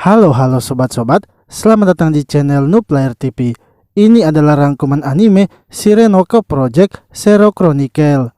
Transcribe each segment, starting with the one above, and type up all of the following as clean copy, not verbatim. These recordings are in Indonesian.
Halo sobat-sobat, selamat datang di channel Nooplayer TV. Ini adalah rangkuman anime Shirenoko Project Zero Chronicle.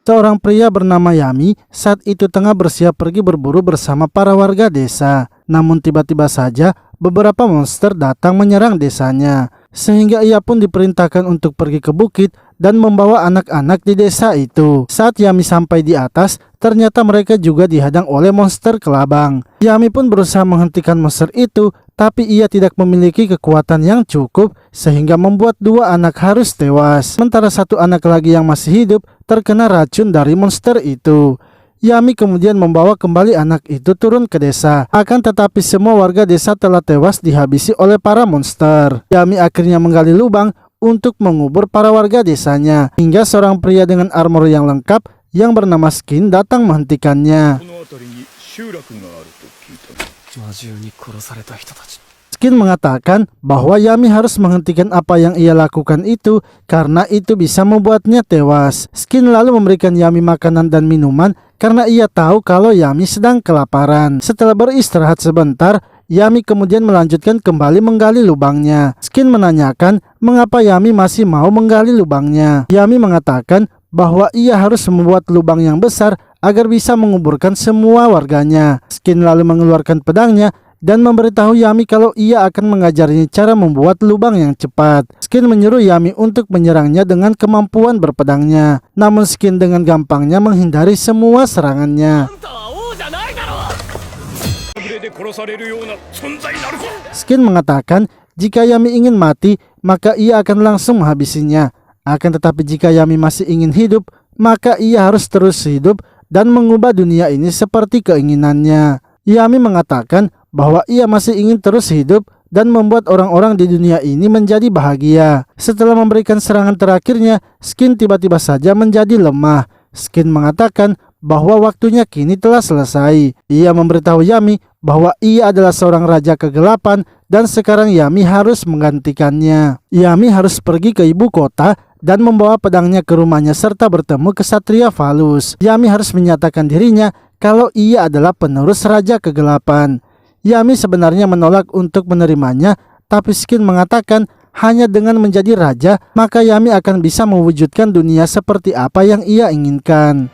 Seorang pria bernama Yami saat itu tengah bersiap pergi berburu bersama para warga desa. Namun tiba-tiba saja beberapa monster datang menyerang desanya, sehingga ia pun diperintahkan untuk pergi ke bukit dan membawa anak-anak di desa itu. Saat Yami sampai di atas, ternyata mereka juga dihadang oleh monster kelabang. Yami pun berusaha menghentikan monster itu, tapi ia tidak memiliki kekuatan yang cukup sehingga membuat dua anak harus tewas. Sementara satu anak lagi yang masih hidup terkena racun dari monster itu. Yami kemudian membawa kembali anak itu turun ke desa. Akan tetapi semua warga desa telah tewas dihabisi oleh para monster. Yami akhirnya menggali lubang untuk mengubur para warga desanya, hingga seorang pria dengan armor yang lengkap yang bernama Skin datang menghentikannya. Skin mengatakan bahwa Yami harus menghentikan apa yang ia lakukan itu karena itu bisa membuatnya tewas. Skin lalu memberikan Yami makanan dan minuman karena ia tahu kalau Yami sedang kelaparan. Setelah beristirahat sebentar, Yami kemudian melanjutkan kembali menggali lubangnya. Skin menanyakan mengapa Yami masih mau menggali lubangnya. Yami mengatakan bahwa ia harus membuat lubang yang besar agar bisa menguburkan semua warganya. Skin lalu mengeluarkan pedangnya dan memberitahu Yami kalau ia akan mengajarinya cara membuat lubang yang cepat. Skin menyuruh Yami untuk menyerangnya dengan kemampuan berpedangnya. Namun Skin dengan gampangnya menghindari semua serangannya. Skin mengatakan jika Yami ingin mati, maka ia akan langsung menghabisinya. Akan tetapi jika Yami masih ingin hidup, maka ia harus terus hidup dan mengubah dunia ini seperti keinginannya. Yami mengatakan bahwa ia masih ingin terus hidup dan membuat orang-orang di dunia ini menjadi bahagia. Setelah memberikan serangan terakhirnya, Skin tiba-tiba saja menjadi lemah. Skin mengatakan bahwa waktunya kini telah selesai. Ia memberitahu Yami bahwa ia adalah seorang raja kegelapan dan sekarang Yami harus menggantikannya. Yami harus pergi ke ibu kota dan membawa pedangnya ke rumahnya serta bertemu kesatria Valus. Yami harus menyatakan dirinya kalau ia adalah penerus raja kegelapan. Yami sebenarnya menolak untuk menerimanya, tapi Skin mengatakan hanya dengan menjadi raja, maka Yami akan bisa mewujudkan dunia seperti apa yang ia inginkan.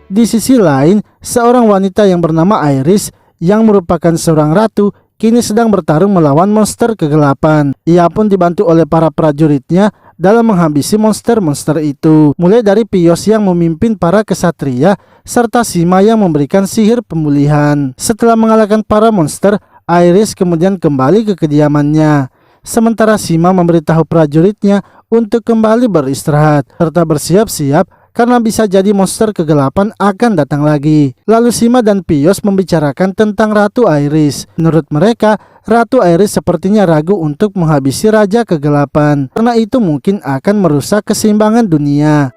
Di sisi lain, seorang wanita yang bernama Iris yang merupakan seorang ratu kini sedang bertarung melawan monster kegelapan. Ia pun dibantu oleh para prajuritnya dalam menghabisi monster-monster itu, mulai dari Pios yang memimpin para kesatria serta Sima yang memberikan sihir pemulihan. Setelah mengalahkan para monster, Iris kemudian kembali ke kediamannya. Sementara Sima memberitahu prajuritnya untuk kembali beristirahat serta bersiap-siap karena bisa jadi monster kegelapan akan datang lagi. Lalu Sima dan Pios membicarakan tentang Ratu Iris. Menurut mereka, Ratu Iris sepertinya ragu untuk menghabisi Raja Kegelapan, karena itu mungkin akan merusak keseimbangan dunia.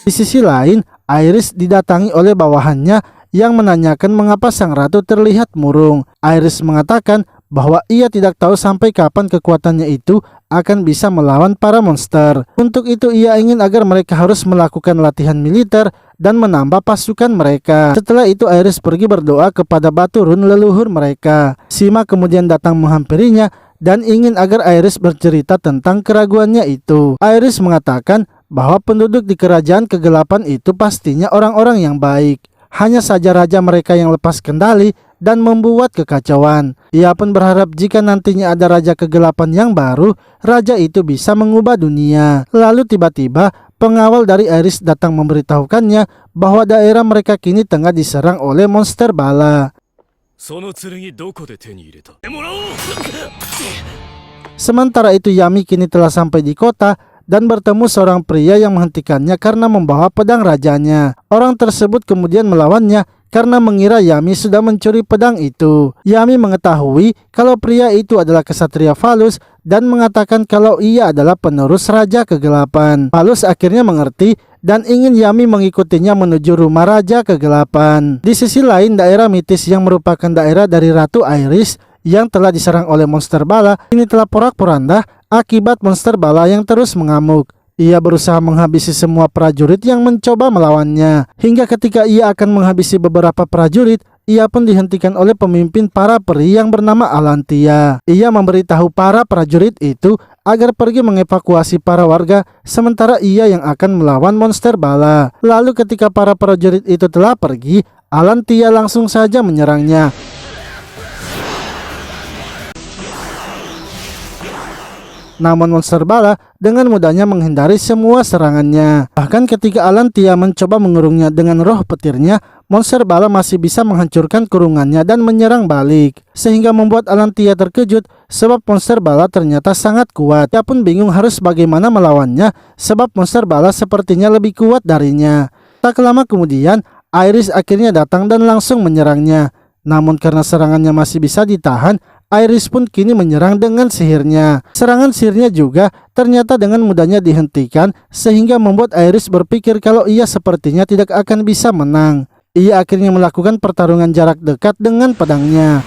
Di sisi lain, Iris didatangi oleh bawahannya yang menanyakan mengapa sang ratu terlihat murung. Iris mengatakan bahwa ia tidak tahu sampai kapan kekuatannya itu akan bisa melawan para monster. Untuk itu ia ingin agar mereka harus melakukan latihan militer dan menambah pasukan mereka. Setelah itu Iris pergi berdoa kepada batu run leluhur mereka. Sima kemudian datang menghampirinya dan ingin agar Iris bercerita tentang keraguannya itu. Iris mengatakan bahwa penduduk di kerajaan kegelapan itu pastinya orang-orang yang baik. Hanya saja raja mereka yang lepas kendali dan membuat kekacauan. Ia pun berharap jika nantinya ada raja kegelapan yang baru, raja itu bisa mengubah dunia. Lalu tiba-tiba pengawal dari Iris datang memberitahukannya bahwa daerah mereka kini tengah diserang oleh monster bala. Sementara itu Yami kini telah sampai di kota dan bertemu seorang pria yang menghentikannya karena membawa pedang rajanya. Orang tersebut kemudian melawannya karena mengira Yami sudah mencuri pedang itu. Yami mengetahui kalau pria itu adalah kesatria Valus dan mengatakan kalau ia adalah penerus Raja Kegelapan. Valus akhirnya mengerti dan ingin Yami mengikutinya menuju rumah Raja Kegelapan. Di sisi lain, daerah mitis yang merupakan daerah dari Ratu Iris yang telah diserang oleh monster bala ini telah porak-poranda akibat monster bala yang terus mengamuk. Ia berusaha menghabisi semua prajurit yang mencoba melawannya. Hingga ketika ia akan menghabisi beberapa prajurit, ia pun dihentikan oleh pemimpin para peri yang bernama Alantia. Ia memberitahu para prajurit itu agar pergi mengevakuasi para warga, sementara ia yang akan melawan monster bala. Lalu ketika para prajurit itu telah pergi, Alantia langsung saja menyerangnya. Namun monster bala dengan mudahnya menghindari semua serangannya. Bahkan ketika Alantia mencoba mengurungnya dengan roh petirnya, monster bala masih bisa menghancurkan kurungannya dan menyerang balik. Sehingga membuat Alantia terkejut sebab monster bala ternyata sangat kuat. Ia pun bingung harus bagaimana melawannya sebab monster bala sepertinya lebih kuat darinya. Tak lama kemudian, Iris akhirnya datang dan langsung menyerangnya. Namun karena serangannya masih bisa ditahan, Iris pun kini menyerang dengan sihirnya. Serangan sihirnya juga ternyata dengan mudahnya dihentikan, sehingga membuat Iris berpikir kalau ia sepertinya tidak akan bisa menang. Ia akhirnya melakukan pertarungan jarak dekat dengan pedangnya.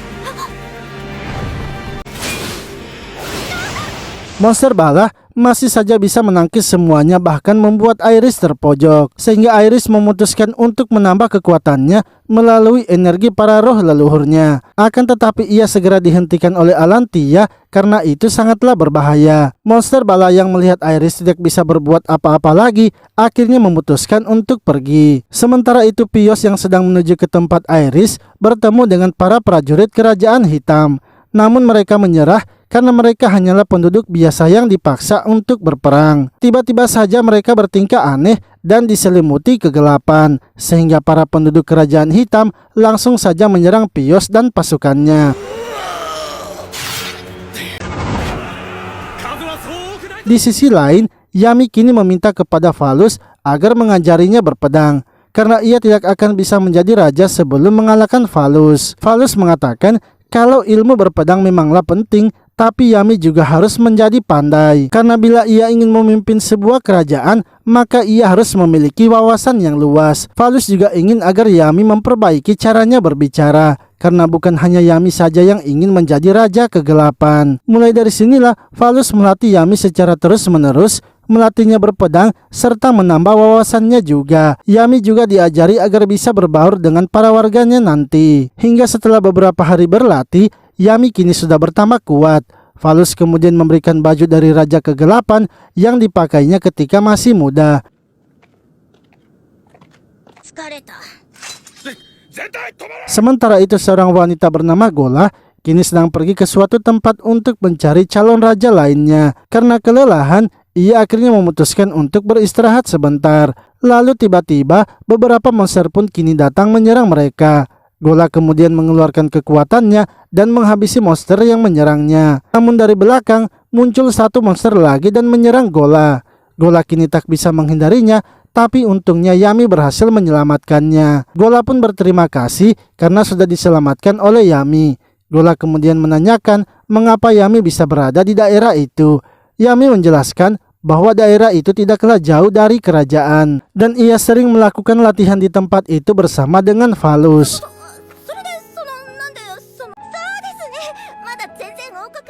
Monster bala masih saja bisa menangkis semuanya, bahkan membuat Iris terpojok. Sehingga Iris memutuskan untuk menambah kekuatannya melalui energi para roh leluhurnya. Akan tetapi ia segera dihentikan oleh Alantia karena itu sangatlah berbahaya. Monster bala yang melihat Iris tidak bisa berbuat apa-apa lagi akhirnya memutuskan untuk pergi. Sementara itu Pios yang sedang menuju ke tempat Iris bertemu dengan para prajurit kerajaan hitam. Namun mereka menyerah karena mereka hanyalah penduduk biasa yang dipaksa untuk berperang. Tiba-tiba saja mereka bertingkah aneh dan diselimuti kegelapan, sehingga para penduduk kerajaan hitam langsung saja menyerang Pios dan pasukannya. Di sisi lain, Yami kini meminta kepada Valus agar mengajarinya berpedang, karena ia tidak akan bisa menjadi raja sebelum mengalahkan Valus. Valus mengatakan kalau ilmu berpedang memanglah penting, tapi Yami juga harus menjadi pandai. Karena bila ia ingin memimpin sebuah kerajaan, maka ia harus memiliki wawasan yang luas. Valus juga ingin agar Yami memperbaiki caranya berbicara, karena bukan hanya Yami saja yang ingin menjadi raja kegelapan. Mulai dari sinilah Valus melatih Yami secara terus-menerus, melatihnya berpedang serta menambah wawasannya juga. Yami juga diajari agar bisa berbaur dengan para warganya nanti. Hingga setelah beberapa hari berlatih, Yami kini sudah bertambah kuat. Valus kemudian memberikan baju dari Raja Kegelapan yang dipakainya ketika masih muda. Sementara itu seorang wanita bernama Gola kini sedang pergi ke suatu tempat untuk mencari calon raja lainnya. Karena kelelahan, ia akhirnya memutuskan untuk beristirahat sebentar. Lalu tiba-tiba beberapa monster pun kini datang menyerang mereka. Gola kemudian mengeluarkan kekuatannya dan menghabisi monster yang menyerangnya. Namun dari belakang muncul satu monster lagi dan menyerang Gola. Gola kini tak bisa menghindarinya, tapi untungnya Yami berhasil menyelamatkannya. Gola pun berterima kasih karena sudah diselamatkan oleh Yami. Gola kemudian menanyakan mengapa Yami bisa berada di daerah itu. Yami menjelaskan bahwa daerah itu tidaklah jauh dari kerajaan dan ia sering melakukan latihan di tempat itu bersama dengan Valus.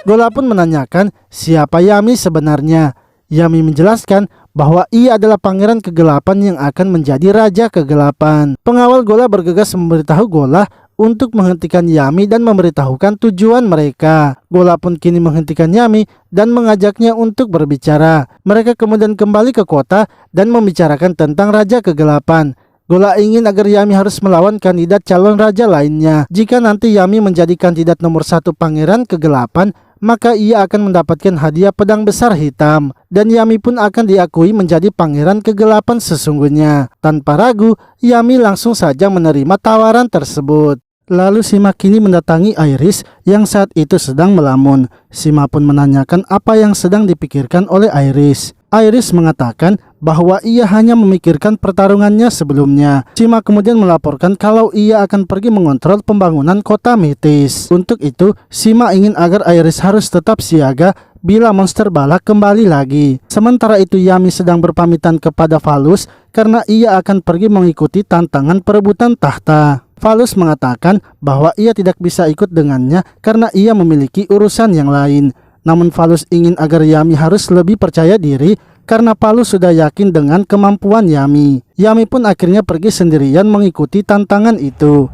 Gola pun menanyakan siapa Yami sebenarnya. Yami menjelaskan bahwa ia adalah pangeran kegelapan yang akan menjadi raja kegelapan. Pengawal Gola bergegas memberitahu Gola untuk menghentikan Yami dan memberitahukan tujuan mereka. Gola pun kini menghentikan Yami dan mengajaknya untuk berbicara. Mereka kemudian kembali ke kota dan membicarakan tentang Raja Kegelapan. Gola ingin agar Yami harus melawan kandidat calon raja lainnya. Jika nanti Yami menjadi kandidat nomor 1 pangeran kegelapan, maka ia akan mendapatkan hadiah pedang besar hitam. Dan Yami pun akan diakui menjadi pangeran kegelapan sesungguhnya. Tanpa ragu, Yami langsung saja menerima tawaran tersebut. Lalu Sima kini mendatangi Iris yang saat itu sedang melamun. Sima pun menanyakan apa yang sedang dipikirkan oleh Iris. Iris mengatakan bahwa ia hanya memikirkan pertarungannya sebelumnya. Sima kemudian melaporkan kalau ia akan pergi mengontrol pembangunan kota Metis. Untuk itu, Sima ingin agar Iris harus tetap siaga bila monster bala kembali lagi. Sementara itu Yami sedang berpamitan kepada Valus karena ia akan pergi mengikuti tantangan perebutan tahta. Valus mengatakan bahwa ia tidak bisa ikut dengannya karena ia memiliki urusan yang lain. Namun Valus ingin agar Yami harus lebih percaya diri karena Valus sudah yakin dengan kemampuan Yami. Yami pun akhirnya pergi sendirian mengikuti tantangan itu.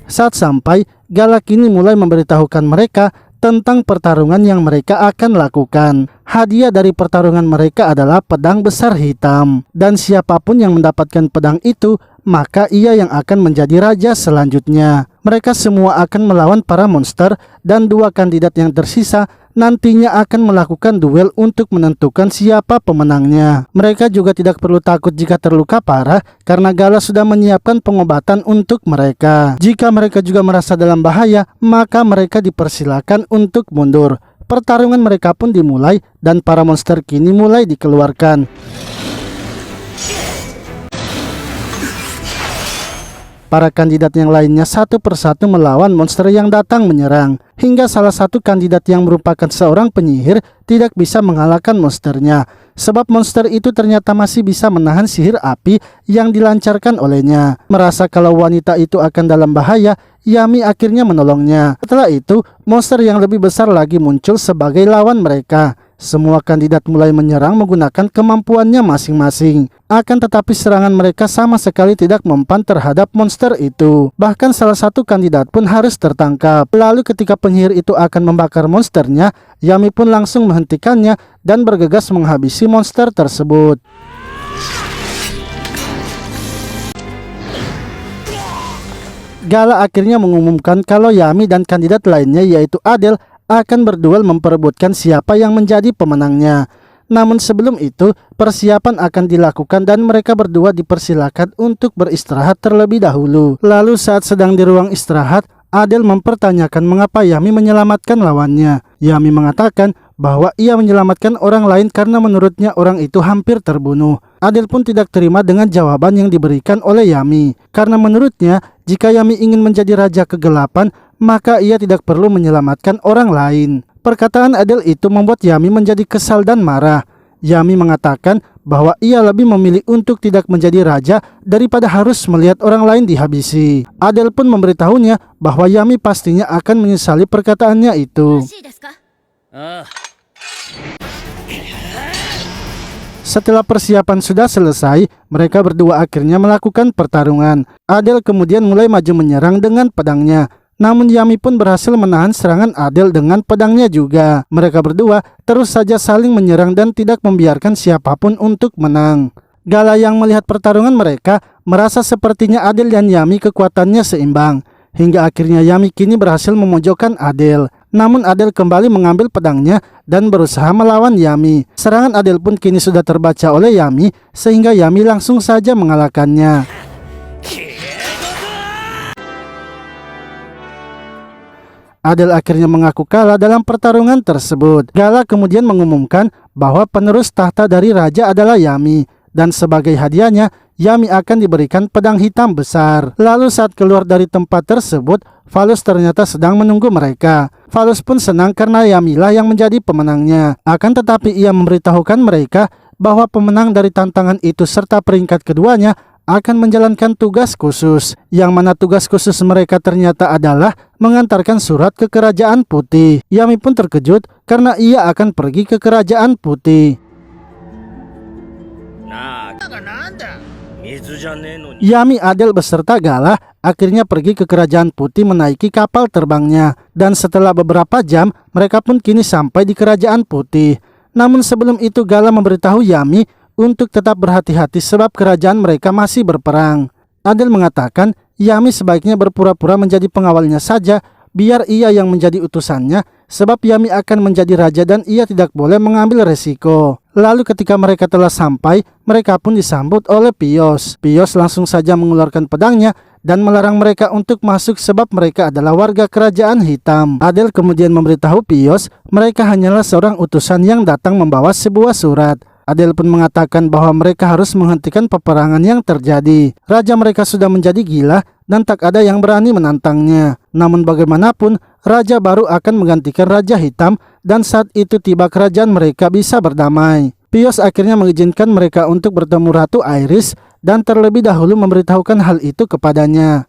Saat sampai, Gala kini mulai memberitahukan mereka tentang pertarungan yang mereka akan lakukan. Hadiah dari pertarungan mereka adalah pedang besar hitam. Dan siapapun yang mendapatkan pedang itu, maka ia yang akan menjadi raja selanjutnya. Mereka semua akan melawan para monster dan dua kandidat yang tersisa nantinya akan melakukan duel untuk menentukan siapa pemenangnya. Mereka juga tidak perlu takut jika terluka parah karena Gala sudah menyiapkan pengobatan untuk mereka. Jika mereka juga merasa dalam bahaya, maka mereka dipersilakan untuk mundur. Pertarungan mereka pun dimulai dan para monster kini mulai dikeluarkan. Para kandidat yang lainnya satu persatu melawan monster yang datang menyerang, hingga salah satu kandidat yang merupakan seorang penyihir tidak bisa mengalahkan monsternya, sebab monster itu ternyata masih bisa menahan sihir api yang dilancarkan olehnya. Merasa kalau wanita itu akan dalam bahaya, Yami akhirnya menolongnya. Setelah itu, monster yang lebih besar lagi muncul sebagai lawan mereka. Semua kandidat mulai menyerang menggunakan kemampuannya masing-masing. Akan tetapi serangan mereka sama sekali tidak mempan terhadap monster itu. Bahkan salah satu kandidat pun harus tertangkap. Lalu ketika penyihir itu akan membakar monsternya, Yami pun langsung menghentikannya dan bergegas menghabisi monster tersebut. Gala akhirnya mengumumkan kalau Yami dan kandidat lainnya yaitu Adele akan berduel memperebutkan siapa yang menjadi pemenangnya. Namun sebelum itu, persiapan akan dilakukan dan mereka berdua dipersilakan untuk beristirahat terlebih dahulu. Lalu saat sedang di ruang istirahat, Adele mempertanyakan mengapa Yami menyelamatkan lawannya. Yami mengatakan bahwa ia menyelamatkan orang lain karena menurutnya orang itu hampir terbunuh. Adele pun tidak terima dengan jawaban yang diberikan oleh Yami. Karena menurutnya, jika Yami ingin menjadi raja kegelapan, maka ia tidak perlu menyelamatkan orang lain. Perkataan Adele itu membuat Yami menjadi kesal dan marah. Yami mengatakan bahwa ia lebih memilih untuk tidak menjadi raja daripada harus melihat orang lain dihabisi. Adele pun memberitahunya bahwa Yami pastinya akan menyesali perkataannya itu. Setelah persiapan sudah selesai, mereka berdua akhirnya melakukan pertarungan. Adele kemudian mulai maju menyerang dengan pedangnya. Namun Yami pun berhasil menahan serangan Adele dengan pedangnya juga. Mereka berdua terus saja saling menyerang dan tidak membiarkan siapapun untuk menang. Gala yang melihat pertarungan mereka merasa sepertinya Adele dan Yami kekuatannya seimbang. Hingga akhirnya Yami kini berhasil memojokkan Adele. Namun Adele kembali mengambil pedangnya dan berusaha melawan Yami. Serangan Adele pun kini sudah terbaca oleh Yami sehingga Yami langsung saja mengalahkannya. Adele akhirnya mengaku kalah dalam pertarungan tersebut. Gala kemudian mengumumkan bahwa penerus tahta dari raja adalah Yami. Dan sebagai hadiahnya, Yami akan diberikan pedang hitam besar. Lalu saat keluar dari tempat tersebut, Valus ternyata sedang menunggu mereka. Valus pun senang karena Yamilah yang menjadi pemenangnya. Akan tetapi ia memberitahukan mereka bahwa pemenang dari tantangan itu serta peringkat keduanya akan menjalankan tugas khusus, yang mana tugas khusus mereka ternyata adalah mengantarkan surat ke Kerajaan Putih. Yami pun terkejut karena ia akan pergi ke Kerajaan Putih. Yami, Adele beserta Gala akhirnya pergi ke Kerajaan Putih menaiki kapal terbangnya. Dan setelah beberapa jam, mereka pun kini sampai di Kerajaan Putih. Namun sebelum itu Gala memberitahu Yami untuk tetap berhati-hati sebab kerajaan mereka masih berperang. Adele mengatakan Yami sebaiknya berpura-pura menjadi pengawalnya saja biar ia yang menjadi utusannya sebab Yami akan menjadi raja dan ia tidak boleh mengambil resiko. Lalu ketika mereka telah sampai, mereka pun disambut oleh Pios. Pios langsung saja mengeluarkan pedangnya dan melarang mereka untuk masuk sebab mereka adalah warga kerajaan hitam. Adele kemudian memberitahu Pios mereka hanyalah seorang utusan yang datang membawa sebuah surat. Adele pun mengatakan bahwa mereka harus menghentikan peperangan yang terjadi. Raja mereka sudah menjadi gila dan tak ada yang berani menantangnya. Namun bagaimanapun, raja baru akan menggantikan raja hitam dan saat itu tiba kerajaan mereka bisa berdamai. Pios akhirnya mengizinkan mereka untuk bertemu Ratu Iris dan terlebih dahulu memberitahukan hal itu kepadanya.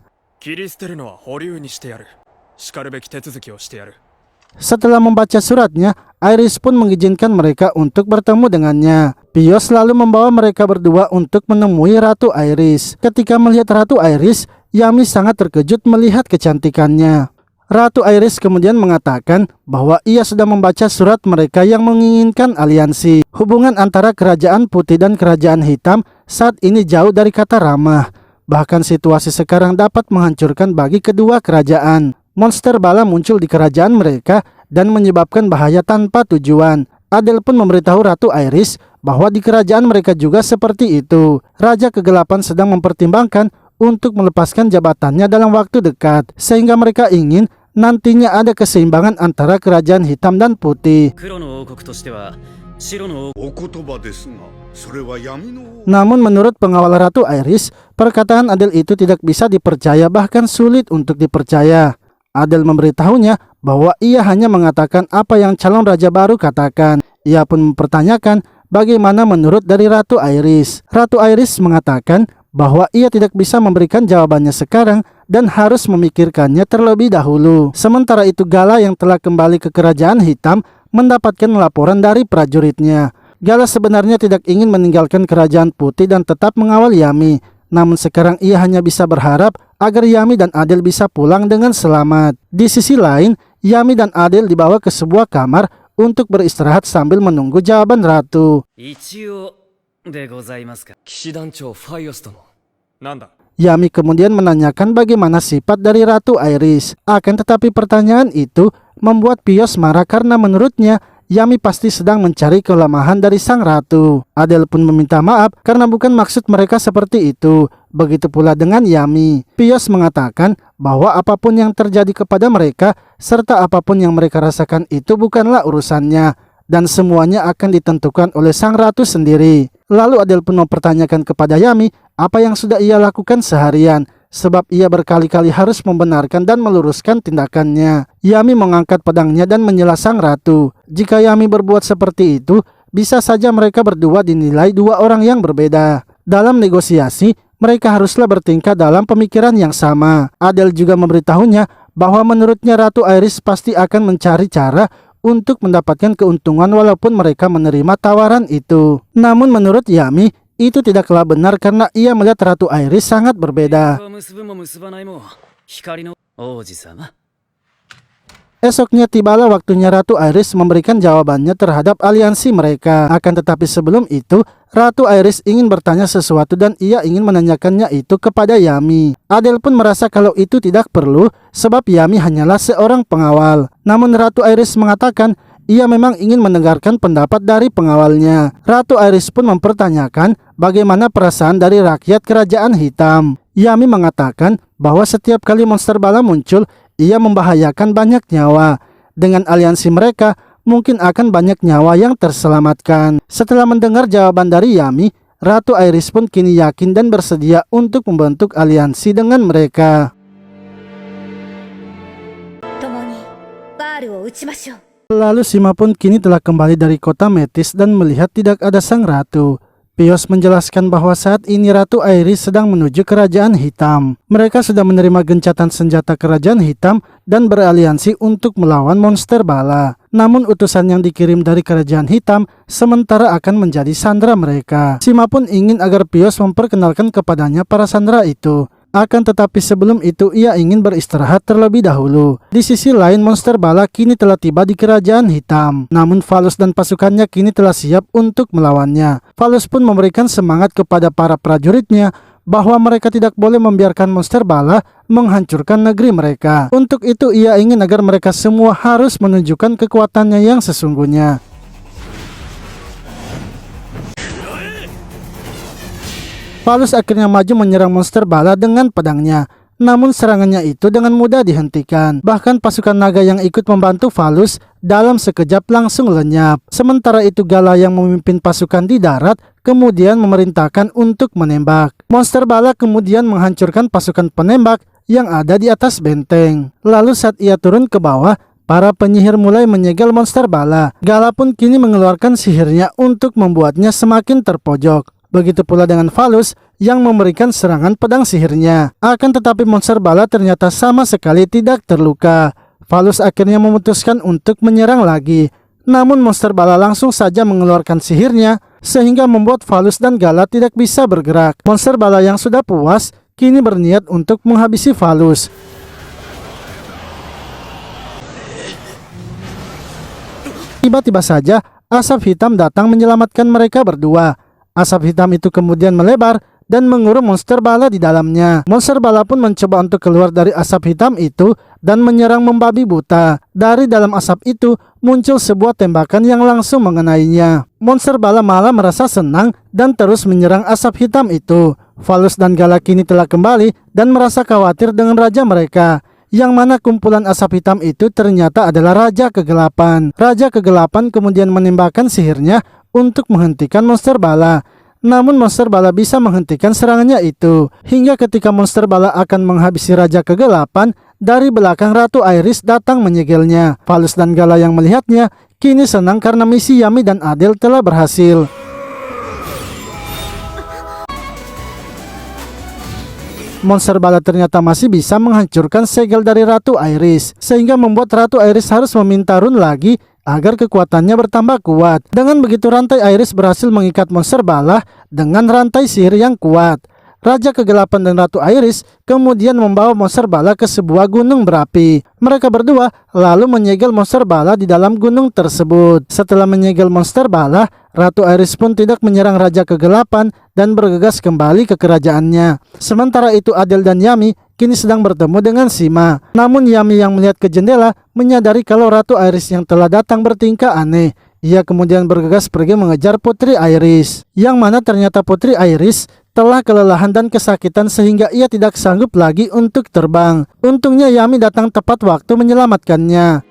Setelah membaca suratnya, Iris pun mengizinkan mereka untuk bertemu dengannya. Pios lalu membawa mereka berdua untuk menemui Ratu Iris. Ketika melihat Ratu Iris, Yami sangat terkejut melihat kecantikannya. Ratu Iris kemudian mengatakan bahwa ia sudah membaca surat mereka yang menginginkan aliansi. Hubungan antara Kerajaan Putih dan Kerajaan Hitam saat ini jauh dari kata ramah. Bahkan situasi sekarang dapat menghancurkan bagi kedua kerajaan. Monster bala muncul di kerajaan mereka dan menyebabkan bahaya tanpa tujuan. Adele pun memberitahu Ratu Iris bahwa di kerajaan mereka juga seperti itu. Raja Kegelapan sedang mempertimbangkan untuk melepaskan jabatannya dalam waktu dekat, sehingga mereka ingin nantinya ada keseimbangan antara kerajaan hitam dan putih. Namun menurut pengawal Ratu Iris, perkataan Adele itu tidak bisa dipercaya, bahkan sulit untuk dipercaya. Adele memberitahunya bahwa ia hanya mengatakan apa yang calon raja baru katakan. Ia pun mempertanyakan bagaimana menurut dari Ratu Iris. Ratu Iris mengatakan bahwa ia tidak bisa memberikan jawabannya sekarang dan harus memikirkannya terlebih dahulu. Sementara itu Gala yang telah kembali ke kerajaan hitam mendapatkan laporan dari prajuritnya. Gala sebenarnya tidak ingin meninggalkan kerajaan putih dan tetap mengawal Yami. Namun sekarang ia hanya bisa berharap agar Yami dan Adele bisa pulang dengan selamat. Di sisi lain, Yami dan Adele dibawa ke sebuah kamar untuk beristirahat sambil menunggu jawaban Ratu. Yami kemudian menanyakan bagaimana sifat dari Ratu Iris. Akan tetapi pertanyaan itu membuat Pios marah karena menurutnya Yami pasti sedang mencari kelemahan dari sang ratu. Adele pun meminta maaf karena bukan maksud mereka seperti itu. Begitu pula dengan Yami. Pios mengatakan bahwa apapun yang terjadi kepada mereka serta apapun yang mereka rasakan itu bukanlah urusannya dan semuanya akan ditentukan oleh sang ratu sendiri. Lalu Adele pun mempertanyakan kepada Yami apa yang sudah ia lakukan seharian, sebab ia berkali-kali harus membenarkan dan meluruskan tindakannya. Yami mengangkat pedangnya dan menyela sang ratu. Jika Yami berbuat seperti itu, bisa saja mereka berdua dinilai dua orang yang berbeda. Dalam negosiasi, mereka haruslah bertingkah dalam pemikiran yang sama. Adele juga memberitahunya bahwa menurutnya Ratu Iris pasti akan mencari cara untuk mendapatkan keuntungan walaupun mereka menerima tawaran itu. Namun menurut Yami, itu tidaklah benar karena ia melihat Ratu Iris sangat berbeda. Esoknya tibalah waktunya Ratu Iris memberikan jawabannya terhadap aliansi mereka. Akan tetapi sebelum itu, Ratu Iris ingin bertanya sesuatu dan ia ingin menanyakannya itu kepada Yami. Adele pun merasa kalau itu tidak perlu sebab Yami hanyalah seorang pengawal. Namun Ratu Iris mengatakan ia memang ingin mendengarkan pendapat dari pengawalnya. Ratu Iris pun mempertanyakan bagaimana perasaan dari rakyat kerajaan hitam. Yami mengatakan bahwa setiap kali monster bala muncul, ia membahayakan banyak nyawa. Dengan aliansi mereka, mungkin akan banyak nyawa yang terselamatkan. Setelah mendengar jawaban dari Yami, Ratu Iris pun kini yakin dan bersedia untuk membentuk aliansi dengan mereka. Lalu Sima pun kini telah kembali dari kota Metis dan melihat tidak ada sang ratu. Pios menjelaskan bahwa saat ini Ratu Iris sedang menuju kerajaan hitam. Mereka sudah menerima gencatan senjata kerajaan hitam dan beraliansi untuk melawan monster bala. Namun utusan yang dikirim dari kerajaan hitam sementara akan menjadi sandera mereka. Sima pun ingin agar Pios memperkenalkan kepadanya para sandera itu. Akan tetapi sebelum itu ia ingin beristirahat terlebih dahulu. Di sisi lain monster bala kini telah tiba di kerajaan hitam. Namun Valus dan pasukannya kini telah siap untuk melawannya. Valus pun memberikan semangat kepada para prajuritnya bahwa mereka tidak boleh membiarkan monster bala menghancurkan negeri mereka. Untuk itu ia ingin agar mereka semua harus menunjukkan kekuatannya yang sesungguhnya. Valus akhirnya maju menyerang monster bala dengan pedangnya. Namun serangannya itu dengan mudah dihentikan. Bahkan pasukan naga yang ikut membantu Valus dalam sekejap langsung lenyap. Sementara itu Gala yang memimpin pasukan di darat kemudian memerintahkan untuk menembak. Monster bala kemudian menghancurkan pasukan penembak yang ada di atas benteng. Lalu saat ia turun ke bawah, para penyihir mulai menyegel monster bala. Gala pun kini mengeluarkan sihirnya untuk membuatnya semakin terpojok. Begitu pula dengan Falus yang memberikan serangan pedang sihirnya. Akan tetapi monster bala ternyata sama sekali tidak terluka. Falus akhirnya memutuskan untuk menyerang lagi. Namun monster bala langsung saja mengeluarkan sihirnya sehingga membuat Falus dan Gala tidak bisa bergerak. Monster bala yang sudah puas kini berniat untuk menghabisi Falus. Tiba-tiba saja asap hitam datang menyelamatkan mereka berdua. Asap hitam itu kemudian melebar dan mengurung monster bala di dalamnya. Monster bala pun mencoba untuk keluar dari asap hitam itu dan menyerang membabi buta. Dari dalam asap itu muncul sebuah tembakan yang langsung mengenainya. Monster bala malah merasa senang dan terus menyerang asap hitam itu. Falus dan Gala kini telah kembali dan merasa khawatir dengan raja mereka. Yang mana kumpulan asap hitam itu ternyata adalah Raja Kegelapan. Raja Kegelapan kemudian menembakkan sihirnya untuk menghentikan monster bala. Namun monster bala bisa menghentikan serangannya itu. Hingga ketika monster bala akan menghabisi Raja Kegelapan, dari belakang Ratu Iris datang menyegelnya. Falus dan Gala yang melihatnya kini senang karena misi Yami dan Adele telah berhasil. Monster bala ternyata masih bisa menghancurkan segel dari Ratu Iris, sehingga membuat Ratu Iris harus meminta rune lagi agar kekuatannya bertambah kuat. Dengan begitu rantai Iris berhasil mengikat monster bala dengan rantai sihir yang kuat. Raja Kegelapan dan Ratu Iris kemudian membawa monster bala ke sebuah gunung berapi. Mereka berdua lalu menyegel monster bala di dalam gunung tersebut. Setelah menyegel monster bala, Ratu Iris pun tidak menyerang Raja Kegelapan dan bergegas kembali ke kerajaannya. Sementara itu Adele dan Yami kini sedang bertemu dengan Sima. Namun Yami yang melihat ke jendela menyadari kalau Ratu Iris yang telah datang bertingkah aneh. Ia kemudian bergegas pergi mengejar Putri Iris, yang mana ternyata Putri Iris telah kelelahan dan kesakitan sehingga ia tidak sanggup lagi untuk terbang. Untungnya Yami datang tepat waktu menyelamatkannya.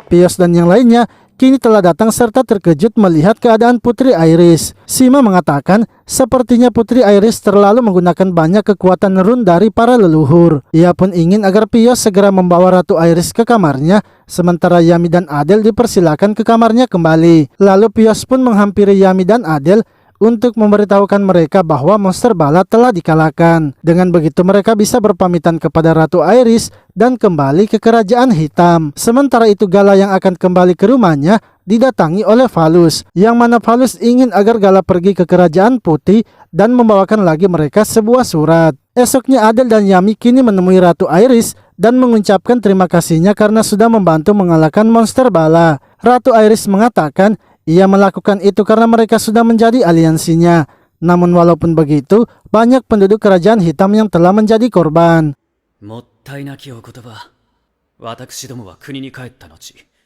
Pios dan yang lainnya kini telah datang serta terkejut melihat keadaan Putri Iris. Sima mengatakan sepertinya Putri Iris terlalu menggunakan banyak kekuatan rune dari para leluhur. Ia pun ingin agar Pios segera membawa Ratu Iris ke kamarnya, sementara Yami dan Adele dipersilakan ke kamarnya kembali. Lalu Pios pun menghampiri Yami dan Adele untuk memberitahukan mereka bahwa monster bala telah dikalahkan. Dengan begitu mereka bisa berpamitan kepada Ratu Iris dan kembali ke kerajaan hitam. Sementara itu Gala yang akan kembali ke rumahnya didatangi oleh Falus, yang mana Falus ingin agar Gala pergi ke kerajaan putih dan membawakan lagi mereka sebuah surat. Esoknya Adele dan Yami kini menemui Ratu Iris dan mengucapkan terima kasihnya karena sudah membantu mengalahkan monster bala. Ratu Iris mengatakan ia melakukan itu karena mereka sudah menjadi aliansinya. Namun walaupun begitu, banyak penduduk kerajaan hitam yang telah menjadi korban.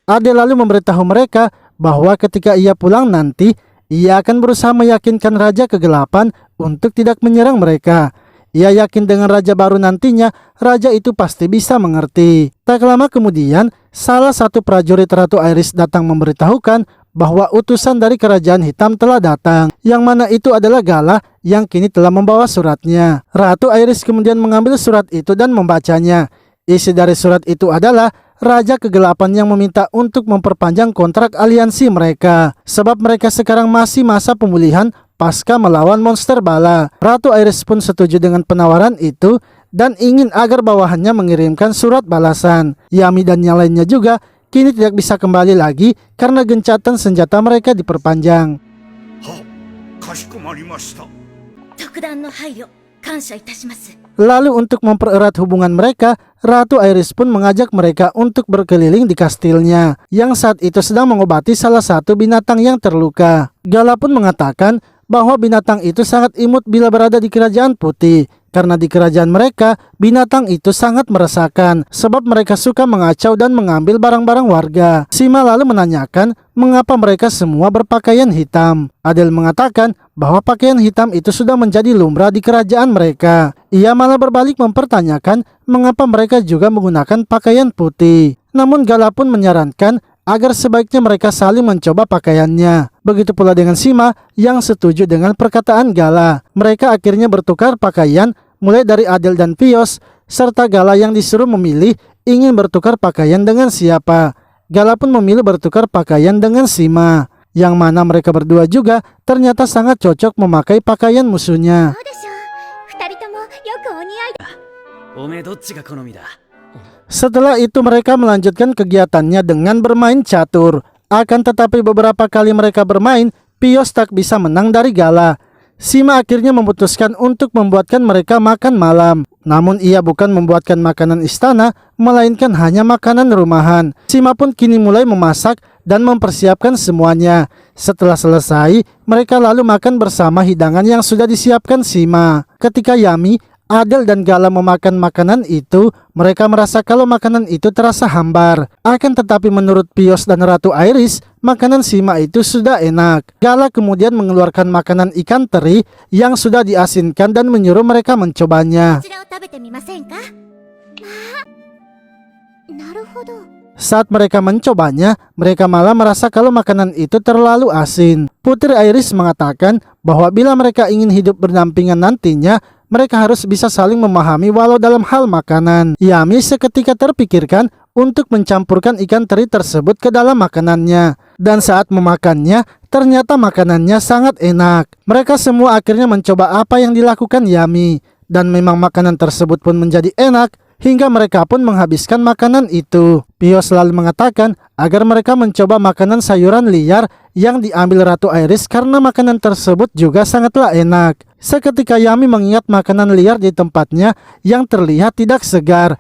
Adele lalu memberitahu mereka bahwa ketika ia pulang nanti, ia akan berusaha meyakinkan Raja Kegelapan untuk tidak menyerang mereka. Ia yakin dengan raja baru nantinya, raja itu pasti bisa mengerti. Tak lama kemudian, salah satu prajurit Ratu Iris datang memberitahukan bahwa utusan dari kerajaan hitam telah datang, yang mana itu adalah Gala yang kini telah membawa suratnya. Ratu Iris kemudian mengambil surat itu dan membacanya. Isi dari surat itu adalah Raja Kegelapan yang meminta untuk memperpanjang kontrak aliansi mereka, sebab mereka sekarang masih masa pemulihan pasca melawan monster bala. Ratu Iris pun setuju dengan penawaran itu dan ingin agar bawahannya mengirimkan surat balasan. Yami dan yang lainnya juga kini tidak bisa kembali lagi karena gencatan senjata mereka diperpanjang. Lalu untuk mempererat hubungan mereka, Ratu Iris pun mengajak mereka untuk berkeliling di kastilnya, yang saat itu sedang mengobati salah satu binatang yang terluka. Gala pun mengatakan bahwa binatang itu sangat imut bila berada di kerajaan putih. Karena di kerajaan mereka, binatang itu sangat meresahkan sebab mereka suka mengacau dan mengambil barang-barang warga. Sima lalu menanyakan mengapa mereka semua berpakaian hitam. Adele mengatakan bahwa pakaian hitam itu sudah menjadi lumrah di kerajaan mereka. Ia malah berbalik mempertanyakan mengapa mereka juga menggunakan pakaian putih. Namun Gala pun menyarankan agar sebaiknya mereka saling mencoba pakaiannya. Begitu pula dengan Sima yang setuju dengan perkataan Gala. Mereka akhirnya bertukar pakaian mulai dari Adel dan Pios, serta Gala yang disuruh memilih ingin bertukar pakaian dengan siapa. Gala pun memilih bertukar pakaian dengan Shima, yang mana mereka berdua juga ternyata sangat cocok memakai pakaian musuhnya. Setelah itu mereka melanjutkan kegiatannya dengan bermain catur. Akan tetapi beberapa kali mereka bermain, Pios tak bisa menang dari Gala. Shima akhirnya memutuskan untuk membuatkan mereka makan malam. Namun ia bukan membuatkan makanan istana, melainkan hanya makanan rumahan. Shima pun kini mulai memasak dan mempersiapkan semuanya. Setelah selesai, mereka lalu makan bersama hidangan yang sudah disiapkan Shima. Ketika Yami, Adel dan Gala memakan makanan itu, mereka merasa kalau makanan itu terasa hambar. Akan tetapi menurut Pios dan Ratu Iris, makanan Shima itu sudah enak. Gala kemudian mengeluarkan makanan ikan teri yang sudah diasinkan dan menyuruh mereka mencobanya. Saat mereka mencobanya, mereka malah merasa kalau makanan itu terlalu asin. Putri Iris mengatakan bahwa bila mereka ingin hidup berdampingan nantinya, mereka harus bisa saling memahami walau dalam hal makanan. Yami seketika terpikirkan untuk mencampurkan ikan teri tersebut ke dalam makanannya. Dan saat memakannya, ternyata makanannya sangat enak. Mereka semua akhirnya mencoba apa yang dilakukan Yami. Dan memang makanan tersebut pun menjadi enak, hingga mereka pun menghabiskan makanan itu. Pios selalu mengatakan agar mereka mencoba makanan sayuran liar yang diambil Ratu Iris karena makanan tersebut juga sangatlah enak. Seketika Yami mengingat makanan liar di tempatnya yang terlihat tidak segar.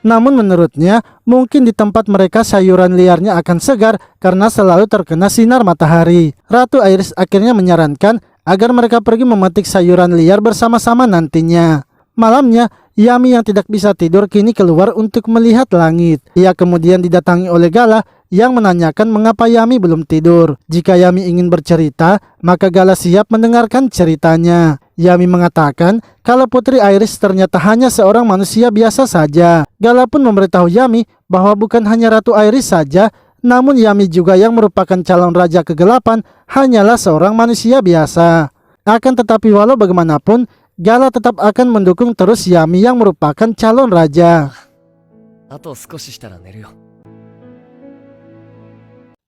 Namun menurutnya, mungkin di tempat mereka sayuran liarnya akan segar karena selalu terkena sinar matahari. Ratu Iris akhirnya menyarankan agar mereka pergi memetik sayuran liar bersama-sama nantinya. Malamnya, Yami yang tidak bisa tidur kini keluar untuk melihat langit. Ia kemudian didatangi oleh Gala yang menanyakan mengapa Yami belum tidur. Jika Yami ingin bercerita, maka Gala siap mendengarkan ceritanya. Yami mengatakan kalau Putri Iris ternyata hanya seorang manusia biasa saja. Gala pun memberitahu Yami bahwa bukan hanya Ratu Iris saja, namun Yami juga yang merupakan calon raja kegelapan hanyalah seorang manusia biasa. Akan tetapi walau bagaimanapun, Gala tetap akan mendukung terus Yami yang merupakan calon raja.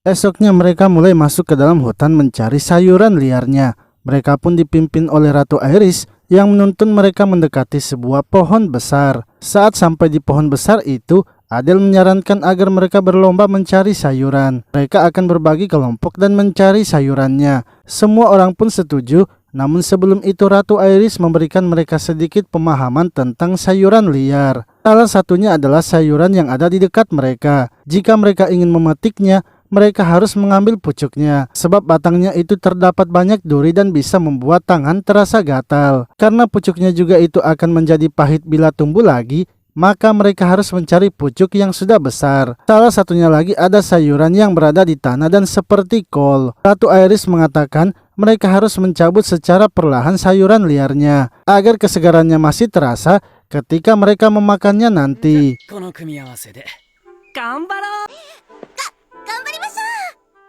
Esoknya mereka mulai masuk ke dalam hutan mencari sayuran liarnya. Mereka pun dipimpin oleh Ratu Iris yang menuntun mereka mendekati sebuah pohon besar. Saat sampai di pohon besar itu, Adel menyarankan agar mereka berlomba mencari sayuran. Mereka akan berbagi kelompok dan mencari sayurannya. Semua orang pun setuju, namun sebelum itu Ratu Iris memberikan mereka sedikit pemahaman tentang sayuran liar. Salah satunya adalah sayuran yang ada di dekat mereka. Jika mereka ingin memetiknya, mereka harus mengambil pucuknya, sebab batangnya itu terdapat banyak duri dan bisa membuat tangan terasa gatal. Karena pucuknya juga itu akan menjadi pahit bila tumbuh lagi, maka mereka harus mencari pucuk yang sudah besar. Salah satunya lagi ada sayuran yang berada di tanah dan seperti kol. Ratu Iris mengatakan mereka harus mencabut secara perlahan sayuran liarnya, agar kesegarannya masih terasa ketika mereka memakannya nanti.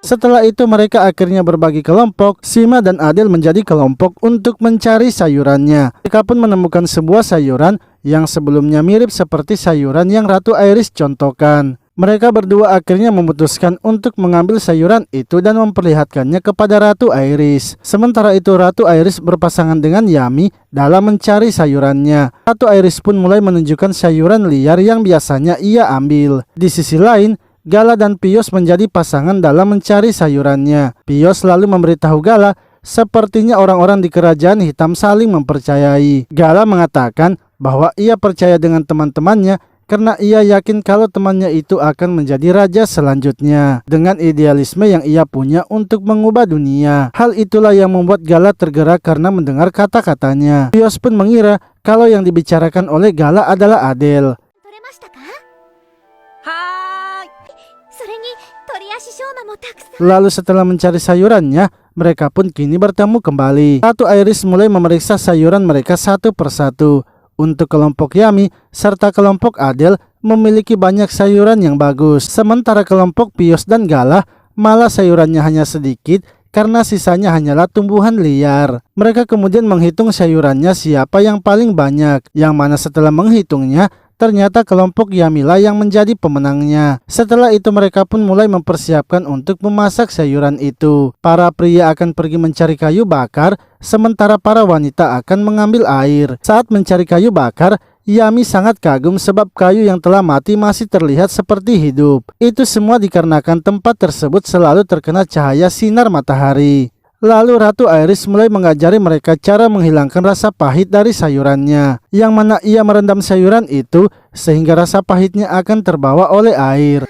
Setelah itu mereka akhirnya berbagi kelompok. Shima dan Adel menjadi kelompok untuk mencari sayurannya. Mereka pun menemukan sebuah sayuran yang sebelumnya mirip seperti sayuran yang Ratu Iris contohkan. Mereka berdua akhirnya memutuskan untuk mengambil sayuran itu dan memperlihatkannya kepada Ratu Iris. Sementara itu Ratu Iris berpasangan dengan Yami dalam mencari sayurannya. Ratu Iris pun mulai menunjukkan sayuran liar yang biasanya ia ambil. Di sisi lain, Gala dan Pios menjadi pasangan dalam mencari sayurannya. Pios lalu memberitahu Gala, sepertinya orang-orang di kerajaan hitam saling mempercayai. Gala mengatakan bahwa ia percaya dengan teman-temannya karena ia yakin kalau temannya itu akan menjadi raja selanjutnya dengan idealisme yang ia punya untuk mengubah dunia. Hal itulah yang membuat Gala tergerak karena mendengar kata-katanya. Pios pun mengira kalau yang dibicarakan oleh Gala adalah Adel. Lalu setelah mencari sayurannya, mereka pun kini bertemu kembali. Ratu Iris mulai memeriksa sayuran mereka satu persatu. Untuk kelompok Yami serta kelompok Adel memiliki banyak sayuran yang bagus. Sementara kelompok Pios dan Gala malah sayurannya hanya sedikit karena sisanya hanyalah tumbuhan liar. Mereka kemudian menghitung sayurannya siapa yang paling banyak, yang mana setelah menghitungnya ternyata kelompok Yamila yang menjadi pemenangnya. Setelah itu mereka pun mulai mempersiapkan untuk memasak sayuran itu. Para pria akan pergi mencari kayu bakar, sementara para wanita akan mengambil air. Saat mencari kayu bakar, Yami sangat kagum sebab kayu yang telah mati masih terlihat seperti hidup. Itu semua dikarenakan tempat tersebut selalu terkena cahaya sinar matahari. Lalu Ratu Aeris mulai mengajari mereka cara menghilangkan rasa pahit dari sayurannya, yang mana ia merendam sayuran itu sehingga rasa pahitnya akan terbawa oleh air.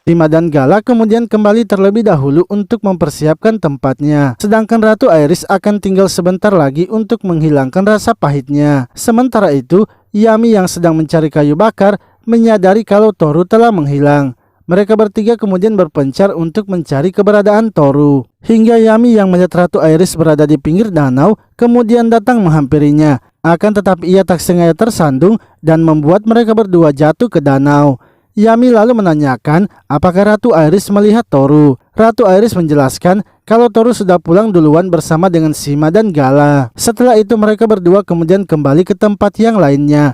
Rima dan Gala kemudian kembali terlebih dahulu untuk mempersiapkan tempatnya, sedangkan Ratu Aeris akan tinggal sebentar lagi untuk menghilangkan rasa pahitnya. Sementara itu, Yami yang sedang mencari kayu bakar menyadari kalau Toru telah menghilang. Mereka bertiga kemudian berpencar untuk mencari keberadaan Toru, hingga Yami yang melihat Ratu Aeris berada di pinggir danau kemudian datang menghampirinya. Akan tetapi ia tak sengaja tersandung dan membuat mereka berdua jatuh ke danau. Yami lalu menanyakan apakah Ratu Aeris melihat Toru. Ratu Aeris menjelaskan kalau Toru sudah pulang duluan bersama dengan Shima dan Gala. Setelah itu mereka berdua kemudian kembali ke tempat yang lainnya.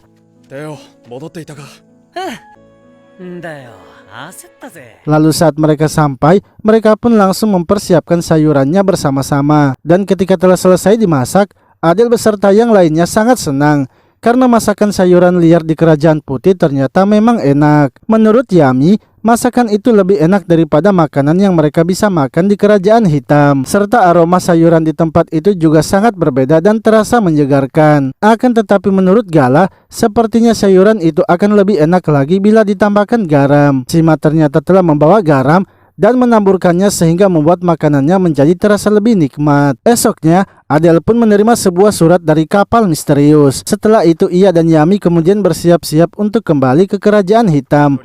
Lalu saat mereka sampai, mereka pun langsung mempersiapkan sayurannya bersama-sama. Dan ketika telah selesai dimasak, Adel beserta yang lainnya sangat senang karena masakan sayuran liar di Kerajaan Putih ternyata memang enak. Menurut Yami, masakan itu lebih enak daripada makanan yang mereka bisa makan di Kerajaan Hitam. Serta aroma sayuran di tempat itu juga sangat berbeda dan terasa menyegarkan. Akan tetapi menurut Gala, sepertinya sayuran itu akan lebih enak lagi bila ditambahkan garam. Shima ternyata telah membawa garam dan menaburkannya sehingga membuat makanannya menjadi terasa lebih nikmat. Esoknya, Adel pun menerima sebuah surat dari kapal misterius. Setelah itu ia dan Yami kemudian bersiap-siap untuk kembali ke Kerajaan Hitam.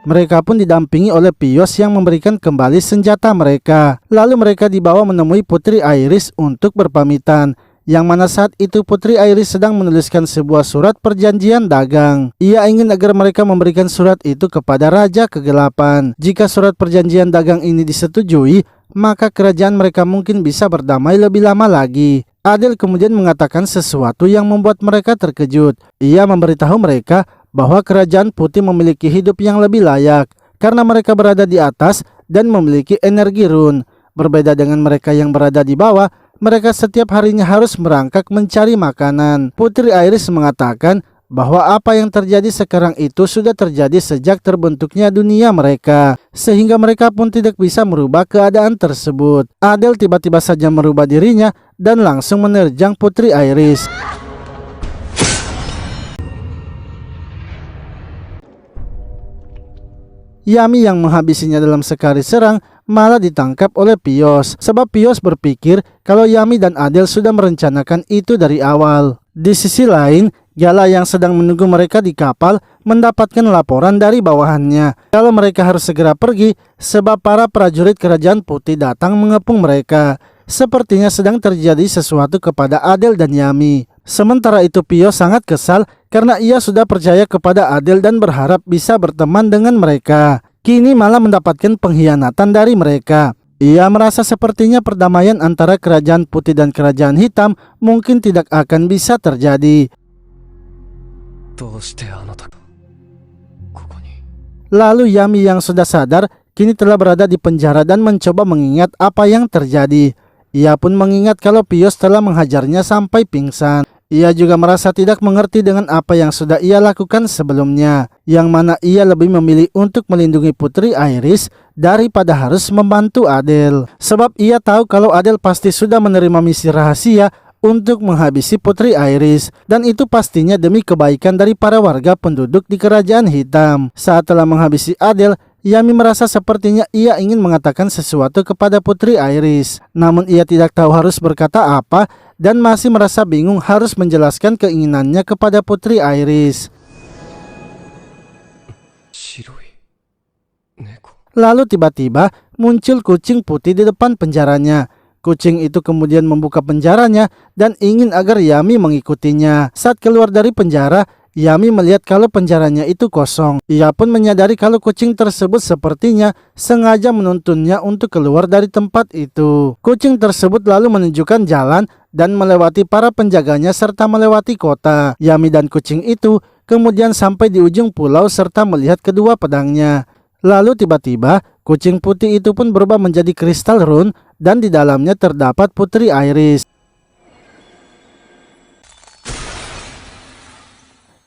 Mereka pun didampingi oleh Pios yang memberikan kembali senjata mereka. Lalu mereka dibawa menemui Putri Aeris untuk berpamitan, yang mana saat itu Putri Aeris sedang menuliskan sebuah surat perjanjian dagang. Ia ingin agar mereka memberikan surat itu kepada Raja Kegelapan. Jika surat perjanjian dagang ini disetujui, maka kerajaan mereka mungkin bisa berdamai lebih lama lagi. Adel kemudian mengatakan sesuatu yang membuat mereka terkejut. Ia memberitahu mereka bahwa Kerajaan Putih memiliki hidup yang lebih layak karena mereka berada di atas dan memiliki energi rune. Berbeda dengan mereka yang berada di bawah, mereka setiap harinya harus merangkak mencari makanan. Putri Aeris mengatakan bahwa apa yang terjadi sekarang itu sudah terjadi sejak terbentuknya dunia mereka, sehingga mereka pun tidak bisa merubah keadaan tersebut. Adel tiba-tiba saja merubah dirinya dan langsung menerjang Putri Aeris. Yami yang menghabisinya dalam sekali serang malah ditangkap oleh Pios, sebab Pios berpikir kalau Yami dan Adel sudah merencanakan itu dari awal. Di sisi lain, Gala yang sedang menunggu mereka di kapal mendapatkan laporan dari bawahannya kalau mereka harus segera pergi sebab para prajurit Kerajaan Putih datang mengepung mereka. Sepertinya sedang terjadi sesuatu kepada Adel dan Yami. Sementara itu Pios sangat kesal karena ia sudah percaya kepada Adel dan berharap bisa berteman dengan mereka. Kini malah mendapatkan pengkhianatan dari mereka. Ia merasa sepertinya perdamaian antara Kerajaan Putih dan Kerajaan Hitam mungkin tidak akan bisa terjadi. Lalu Yami yang sudah sadar kini telah berada di penjara dan mencoba mengingat apa yang terjadi. Ia pun mengingat kalau Pios telah menghajarnya sampai pingsan. Ia juga merasa tidak mengerti dengan apa yang sudah ia lakukan sebelumnya, yang mana ia lebih memilih untuk melindungi Putri Aeris daripada harus membantu Adel. Sebab ia tahu kalau Adel pasti sudah menerima misi rahasia untuk menghabisi Putri Aeris, dan itu pastinya demi kebaikan dari para warga penduduk di Kerajaan Hitam. Saat telah menghabisi Adel, Yami merasa sepertinya ia ingin mengatakan sesuatu kepada Putri Aeris, namun ia tidak tahu harus berkata apa dan masih merasa bingung harus menjelaskan keinginannya kepada Putri Aeris. Lalu tiba-tiba muncul kucing putih di depan penjaranya. Kucing itu kemudian membuka penjaranya dan ingin agar Yami mengikutinya. Saat keluar dari penjara, Yami melihat kalau penjaranya itu kosong. Ia pun menyadari kalau kucing tersebut sepertinya sengaja menuntunnya untuk keluar dari tempat itu. Kucing tersebut lalu menunjukkan jalan dan melewati para penjaganya serta melewati kota. Yami dan kucing itu kemudian sampai di ujung pulau serta melihat kedua pedangnya. Lalu tiba-tiba kucing putih itu pun berubah menjadi kristal rune dan di dalamnya terdapat Putri Iris.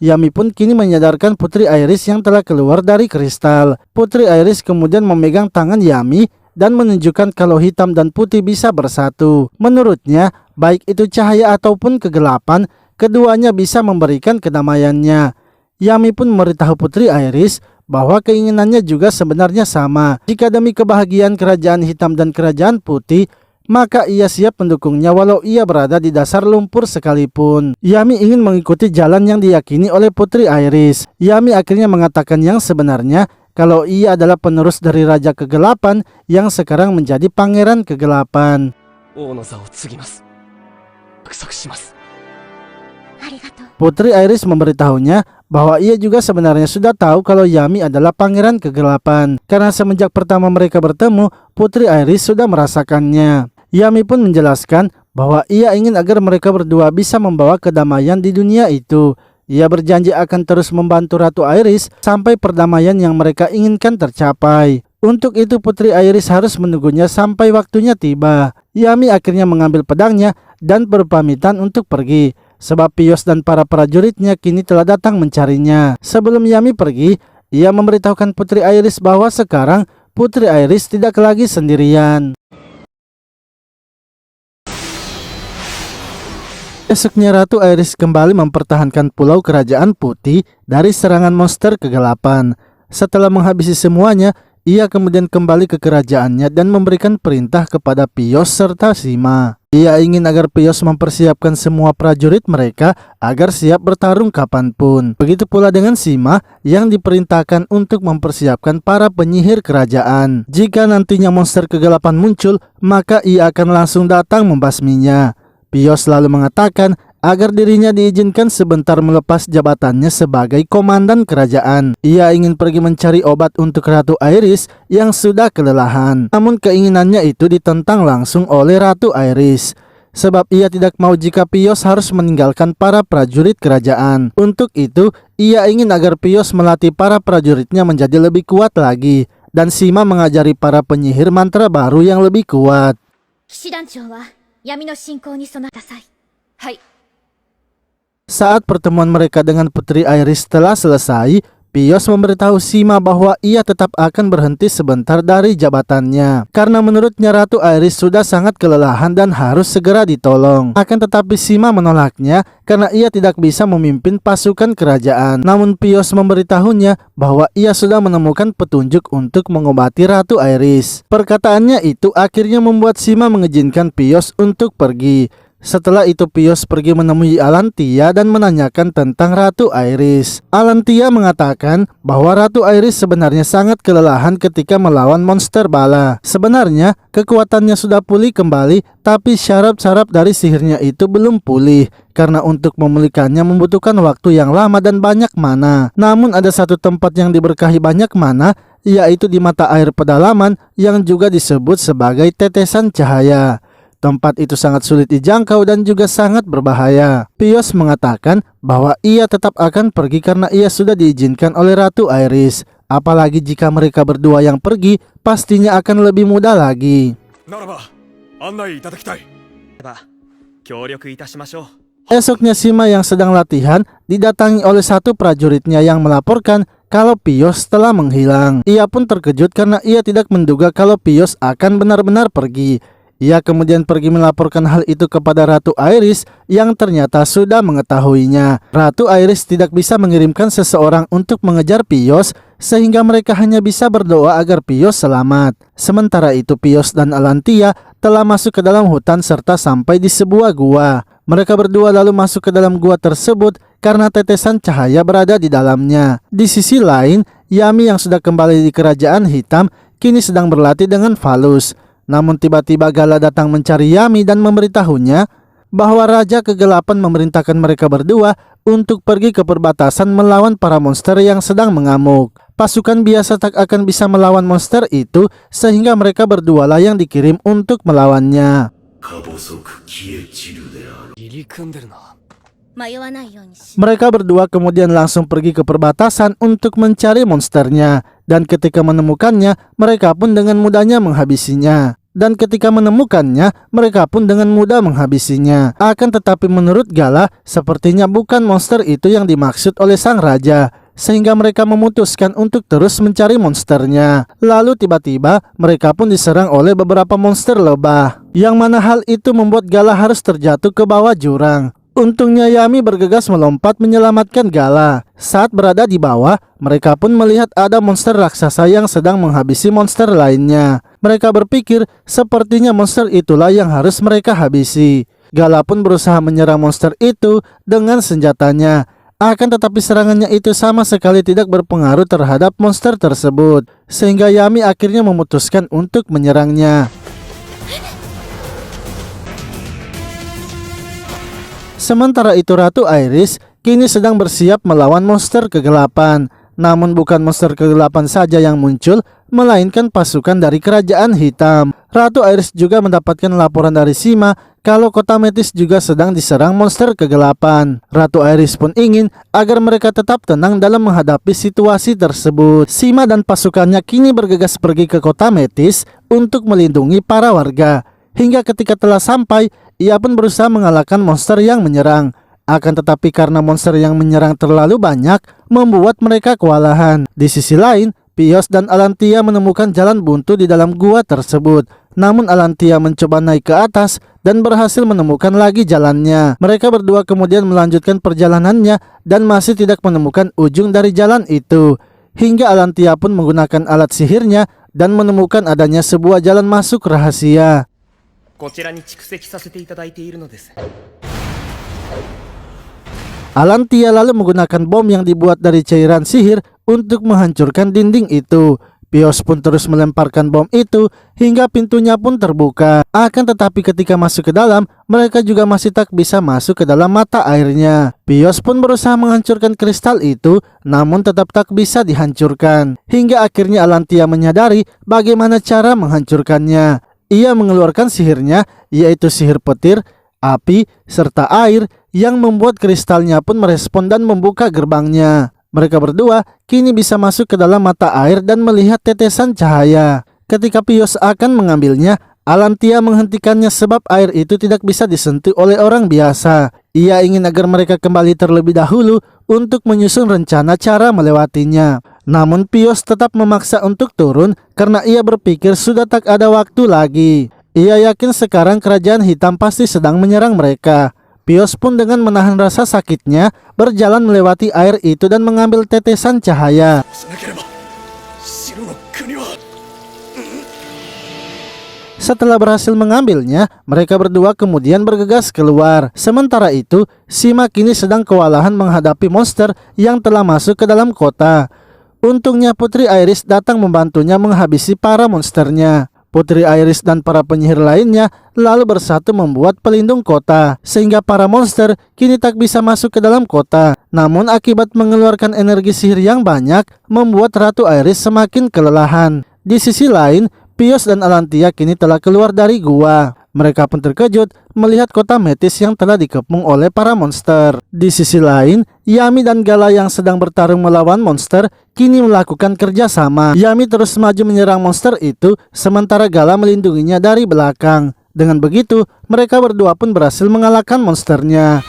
Yami pun kini menyadarkan Putri Iris yang telah keluar dari kristal. Putri Iris kemudian memegang tangan Yami dan menunjukkan kalau hitam dan putih bisa bersatu. Menurutnya, baik itu cahaya ataupun kegelapan, keduanya bisa memberikan kedamaiannya. Yami pun memberitahu Putri Iris bahwa keinginannya juga sebenarnya sama. Jika demi kebahagiaan kerajaan hitam dan kerajaan putih, maka ia siap mendukungnya walau ia berada di dasar lumpur sekalipun. Yami ingin mengikuti jalan yang diyakini oleh Putri Iris. Yami akhirnya mengatakan yang sebenarnya kalau ia adalah penerus dari Raja Kegelapan yang sekarang menjadi Pangeran Kegelapan. Putri Iris memberitahunya bahwa ia juga sebenarnya sudah tahu kalau Yami adalah Pangeran Kegelapan. Karena semenjak pertama mereka bertemu, Putri Iris sudah merasakannya. Yami pun menjelaskan bahwa ia ingin agar mereka berdua bisa membawa kedamaian di dunia itu. Ia berjanji akan terus membantu Ratu Iris sampai perdamaian yang mereka inginkan tercapai. Untuk itu Putri Iris harus menunggunya sampai waktunya tiba. Yami akhirnya mengambil pedangnya dan berpamitan untuk pergi. Sebab Pios dan para prajuritnya kini telah datang mencarinya. Sebelum Yami pergi, ia memberitahukan Putri Iris bahwa sekarang Putri Iris tidak lagi sendirian. Esoknya Ratu Iris kembali mempertahankan Pulau Kerajaan Putih dari serangan monster kegelapan. Setelah menghabisi semuanya, ia kemudian kembali ke kerajaannya dan memberikan perintah kepada Pios serta Sima. Ia ingin agar Pios mempersiapkan semua prajurit mereka agar siap bertarung kapanpun. Begitu pula dengan Sima yang diperintahkan untuk mempersiapkan para penyihir kerajaan. Jika nantinya monster kegelapan muncul, maka ia akan langsung datang membasminya. Pios lalu mengatakan agar dirinya diizinkan sebentar melepas jabatannya sebagai komandan kerajaan. Ia ingin pergi mencari obat untuk Ratu Iris yang sudah kelelahan. Namun keinginannya itu ditentang langsung oleh Ratu Iris. Sebab ia tidak mau jika Pios harus meninggalkan para prajurit kerajaan. Untuk itu, ia ingin agar Pios melatih para prajuritnya menjadi lebih kuat lagi. Dan Sima mengajari para penyihir mantra baru yang lebih kuat. Saat pertemuan mereka dengan Putri Iris telah selesai, Pios memberitahu Sima bahwa ia tetap akan berhenti sebentar dari jabatannya. Karena menurutnya Ratu Iris sudah sangat kelelahan dan harus segera ditolong. Akan tetapi Sima menolaknya karena ia tidak bisa memimpin pasukan kerajaan. Namun Pios memberitahunya bahwa ia sudah menemukan petunjuk untuk mengobati Ratu Iris. Perkataannya itu akhirnya membuat Sima mengizinkan Pios untuk pergi. Setelah itu Pios pergi menemui Alantia dan menanyakan tentang Ratu Iris. Alantia mengatakan bahwa Ratu Iris sebenarnya sangat kelelahan ketika melawan monster bala. Sebenarnya kekuatannya sudah pulih kembali, tapi syaraf-syaraf dari sihirnya itu belum pulih. Karena untuk memulihkannya membutuhkan waktu yang lama dan banyak mana. Namun ada satu tempat yang diberkahi banyak mana, yaitu di mata air pedalaman yang juga disebut sebagai tetesan cahaya. Tempat itu sangat sulit dijangkau dan juga sangat berbahaya. Pios mengatakan bahwa ia tetap akan pergi karena ia sudah diizinkan oleh Ratu Iris. Apalagi jika mereka berdua yang pergi, pastinya akan lebih mudah lagi. Esoknya Sima yang sedang latihan didatangi oleh satu prajuritnya yang melaporkan kalau Pios telah menghilang. Ia pun terkejut karena ia tidak menduga kalau Pios akan benar-benar pergi. Ia kemudian pergi melaporkan hal itu kepada Ratu Iris yang ternyata sudah mengetahuinya. Ratu Iris tidak bisa mengirimkan seseorang untuk mengejar Pios sehingga mereka hanya bisa berdoa agar Pios selamat. Sementara itu Pios dan Alantia telah masuk ke dalam hutan serta sampai di sebuah gua. Mereka berdua lalu masuk ke dalam gua tersebut karena tetesan cahaya berada di dalamnya. Di sisi lain, Yami yang sudah kembali di kerajaan hitam kini sedang berlatih dengan Valus. Namun tiba-tiba Gala datang mencari Yami dan memberitahunya bahwa Raja Kegelapan memerintahkan mereka berdua untuk pergi ke perbatasan melawan para monster yang sedang mengamuk. Pasukan biasa tak akan bisa melawan monster itu, sehingga mereka berdua lah yang dikirim untuk melawannya. Mereka berdua kemudian langsung pergi ke perbatasan untuk mencari monsternya, dan ketika menemukannya, mereka pun dengan mudahnya menghabisinya. Akan tetapi menurut Gala, sepertinya bukan monster itu yang dimaksud oleh sang raja, sehingga mereka memutuskan untuk terus mencari monsternya. Lalu tiba-tiba mereka pun diserang oleh beberapa monster lebah, yang mana hal itu membuat Gala harus terjatuh ke bawah jurang. Untungnya Yami bergegas melompat menyelamatkan Gala. Saat berada di bawah, mereka pun melihat ada monster raksasa yang sedang menghabisi monster lainnya. Mereka berpikir sepertinya monster itulah yang harus mereka habisi. Gala pun berusaha menyerang monster itu dengan senjatanya. Akan tetapi serangannya itu sama sekali tidak berpengaruh terhadap monster tersebut, sehingga Yami akhirnya memutuskan untuk menyerangnya. Sementara itu Ratu Iris kini sedang bersiap melawan monster kegelapan. Namun bukan monster kegelapan saja yang muncul, melainkan pasukan dari kerajaan hitam. Ratu Iris juga mendapatkan laporan dari Sima kalau kota Metis juga sedang diserang monster kegelapan. Ratu Iris pun ingin agar mereka tetap tenang dalam menghadapi situasi tersebut. Sima dan pasukannya kini bergegas pergi ke kota Metis untuk melindungi para warga. Hingga ketika telah sampai, ia pun berusaha mengalahkan monster yang menyerang. Akan tetapi karena monster yang menyerang terlalu banyak, membuat mereka kewalahan. Di sisi lain, Pios dan Alantia menemukan jalan buntu di dalam gua tersebut. Namun Alantia mencoba naik ke atas dan berhasil menemukan lagi jalannya. Mereka berdua kemudian melanjutkan perjalanannya dan masih tidak menemukan ujung dari jalan itu. Hingga Alantia pun menggunakan alat sihirnya dan menemukan adanya sebuah jalan masuk rahasia. Alantia lalu menggunakan bom yang dibuat dari cairan sihir untuk menghancurkan dinding itu. Pios pun terus melemparkan bom itu hingga pintunya pun terbuka. Akan tetapi ketika masuk ke dalam, mereka juga masih tak bisa masuk ke dalam mata airnya. Pios pun berusaha menghancurkan kristal itu, namun tetap tak bisa dihancurkan. Hingga akhirnya Alantia menyadari bagaimana cara menghancurkannya. Ia mengeluarkan sihirnya, yaitu sihir petir, api, serta air, yang membuat kristalnya pun merespon dan membuka gerbangnya. Mereka berdua kini bisa masuk ke dalam mata air dan melihat tetesan cahaya. Ketika Pios akan mengambilnya, Alantia menghentikannya sebab air itu tidak bisa disentuh oleh orang biasa. Ia ingin agar mereka kembali terlebih dahulu untuk menyusun rencana cara melewatinya. Namun Pios tetap memaksa untuk turun karena ia berpikir sudah tak ada waktu lagi. Ia yakin sekarang kerajaan hitam pasti sedang menyerang mereka. Pios pun dengan menahan rasa sakitnya berjalan melewati air itu dan mengambil tetesan cahaya. Setelah berhasil mengambilnya, mereka berdua kemudian bergegas keluar. Sementara itu, Sima kini sedang kewalahan menghadapi monster yang telah masuk ke dalam kota. Untungnya Putri Iris datang membantunya menghabisi para monsternya. Putri Iris dan para penyihir lainnya lalu bersatu membuat pelindung kota, sehingga para monster kini tak bisa masuk ke dalam kota. Namun akibat mengeluarkan energi sihir yang banyak, membuat Ratu Iris semakin kelelahan. Di sisi lain, Pios dan Alantia kini telah keluar dari gua. Mereka pun terkejut melihat kota Metis yang telah dikepung oleh para monster. Di sisi lain, Yami dan Gala yang sedang bertarung melawan monster kini melakukan kerjasama. Yami terus maju menyerang monster itu, sementara Gala melindunginya dari belakang. Dengan begitu, mereka berdua pun berhasil mengalahkan monsternya.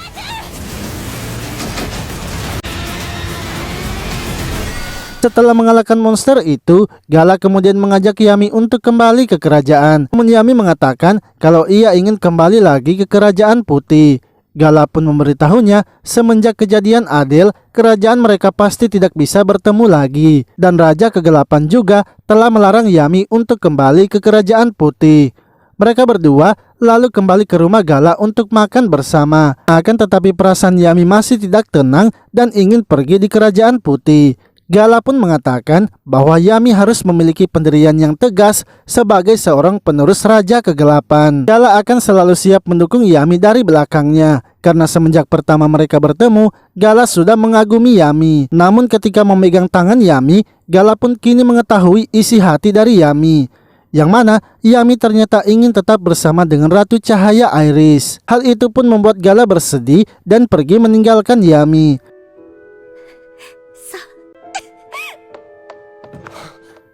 Setelah mengalahkan monster itu, Gala kemudian mengajak Yami untuk kembali ke kerajaan. Namun Yami mengatakan kalau ia ingin kembali lagi ke kerajaan putih. Gala pun memberitahunya semenjak kejadian Adel, kerajaan mereka pasti tidak bisa bertemu lagi. Dan Raja Kegelapan juga telah melarang Yami untuk kembali ke kerajaan putih. Mereka berdua lalu kembali ke rumah Gala untuk makan bersama. Akan tetapi perasaan Yami masih tidak tenang dan ingin pergi di kerajaan putih. Gala pun mengatakan bahwa Yami harus memiliki pendirian yang tegas sebagai seorang penerus Raja Kegelapan. Gala akan selalu siap mendukung Yami dari belakangnya, karena semenjak pertama mereka bertemu, Gala sudah mengagumi Yami. Namun ketika memegang tangan Yami, Gala pun kini mengetahui isi hati dari Yami, yang mana Yami ternyata ingin tetap bersama dengan Ratu Cahaya Iris. Hal itu pun membuat Gala bersedih dan pergi meninggalkan Yami.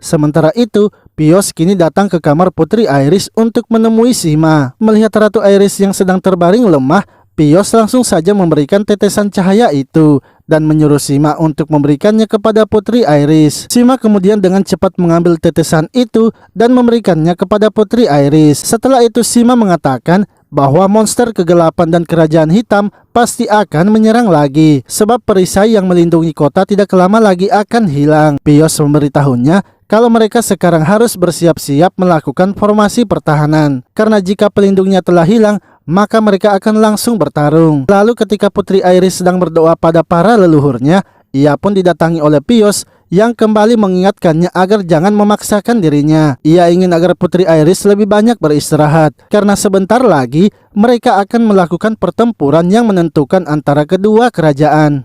Sementara itu, Pios kini datang ke kamar Putri Iris untuk menemui Shima. Melihat Ratu Iris yang sedang terbaring lemah, Pios langsung saja memberikan tetesan cahaya itu dan menyuruh Shima untuk memberikannya kepada Putri Iris. Shima kemudian dengan cepat mengambil tetesan itu dan memberikannya kepada Putri Iris. Setelah itu Shima mengatakan bahwa monster kegelapan dan kerajaan hitam pasti akan menyerang lagi, sebab perisai yang melindungi kota tidak lama lagi akan hilang. Pios memberitahunya kalau mereka sekarang harus bersiap-siap melakukan formasi pertahanan, karena jika pelindungnya telah hilang, maka mereka akan langsung bertarung. Lalu ketika Putri Iris sedang berdoa pada para leluhurnya, ia pun didatangi oleh Pios yang kembali mengingatkannya agar jangan memaksakan dirinya. Ia ingin agar Putri Iris lebih banyak beristirahat, karena sebentar lagi mereka akan melakukan pertempuran yang menentukan antara kedua kerajaan.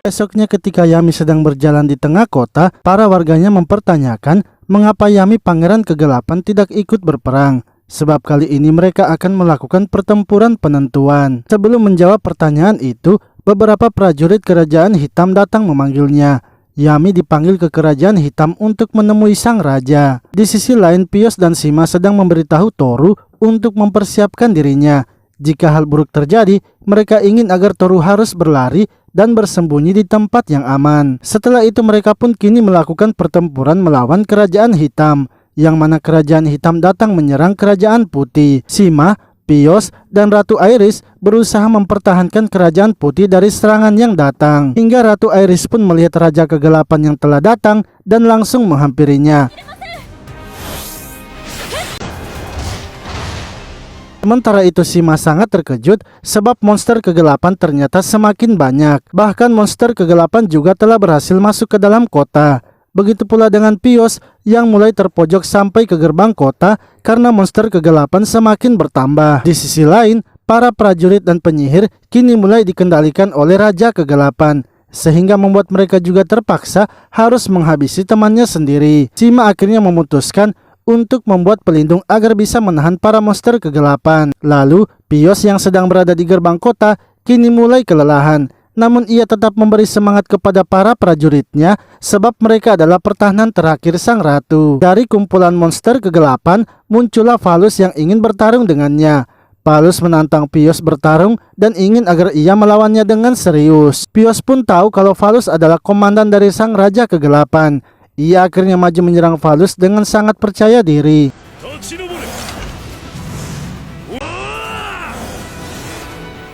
Esoknya ketika Yami sedang berjalan di tengah kota, para warganya mempertanyakan mengapa Yami Pangeran Kegelapan tidak ikut berperang. Sebab kali ini mereka akan melakukan pertempuran penentuan. Sebelum menjawab pertanyaan itu, beberapa prajurit kerajaan hitam datang memanggilnya. Yami dipanggil ke kerajaan hitam untuk menemui sang raja. Di sisi lain, Pios dan Shima sedang memberitahu Toru untuk mempersiapkan dirinya. Jika hal buruk terjadi, mereka ingin agar Toru harus berlari dan bersembunyi di tempat yang aman. Setelah itu mereka pun kini melakukan pertempuran melawan kerajaan hitam, yang mana kerajaan hitam datang menyerang kerajaan putih. Shima, Pios, dan Ratu Iris berusaha mempertahankan kerajaan putih dari serangan yang datang. Hingga Ratu Iris pun melihat Raja Kegelapan yang telah datang dan langsung menghampirinya. Sementara itu Shima sangat terkejut sebab monster kegelapan ternyata semakin banyak. Bahkan monster kegelapan juga telah berhasil masuk ke dalam kota. Begitu pula dengan Pios yang mulai terpojok sampai ke gerbang kota karena monster kegelapan semakin bertambah. Di sisi lain, para prajurit dan penyihir kini mulai dikendalikan oleh Raja Kegelapan, sehingga membuat mereka juga terpaksa harus menghabisi temannya sendiri. Shima akhirnya memutuskan untuk membuat pelindung agar bisa menahan para monster kegelapan. Lalu, Pios yang sedang berada di gerbang kota kini mulai kelelahan. Namun ia tetap memberi semangat kepada para prajuritnya sebab mereka adalah pertahanan terakhir sang ratu. Dari kumpulan monster kegelapan muncullah Valus yang ingin bertarung dengannya. Valus menantang Pios bertarung dan ingin agar ia melawannya dengan serius. Pios pun tahu kalau Valus adalah komandan dari sang Raja Kegelapan. Ia akhirnya maju menyerang Valus dengan sangat percaya diri.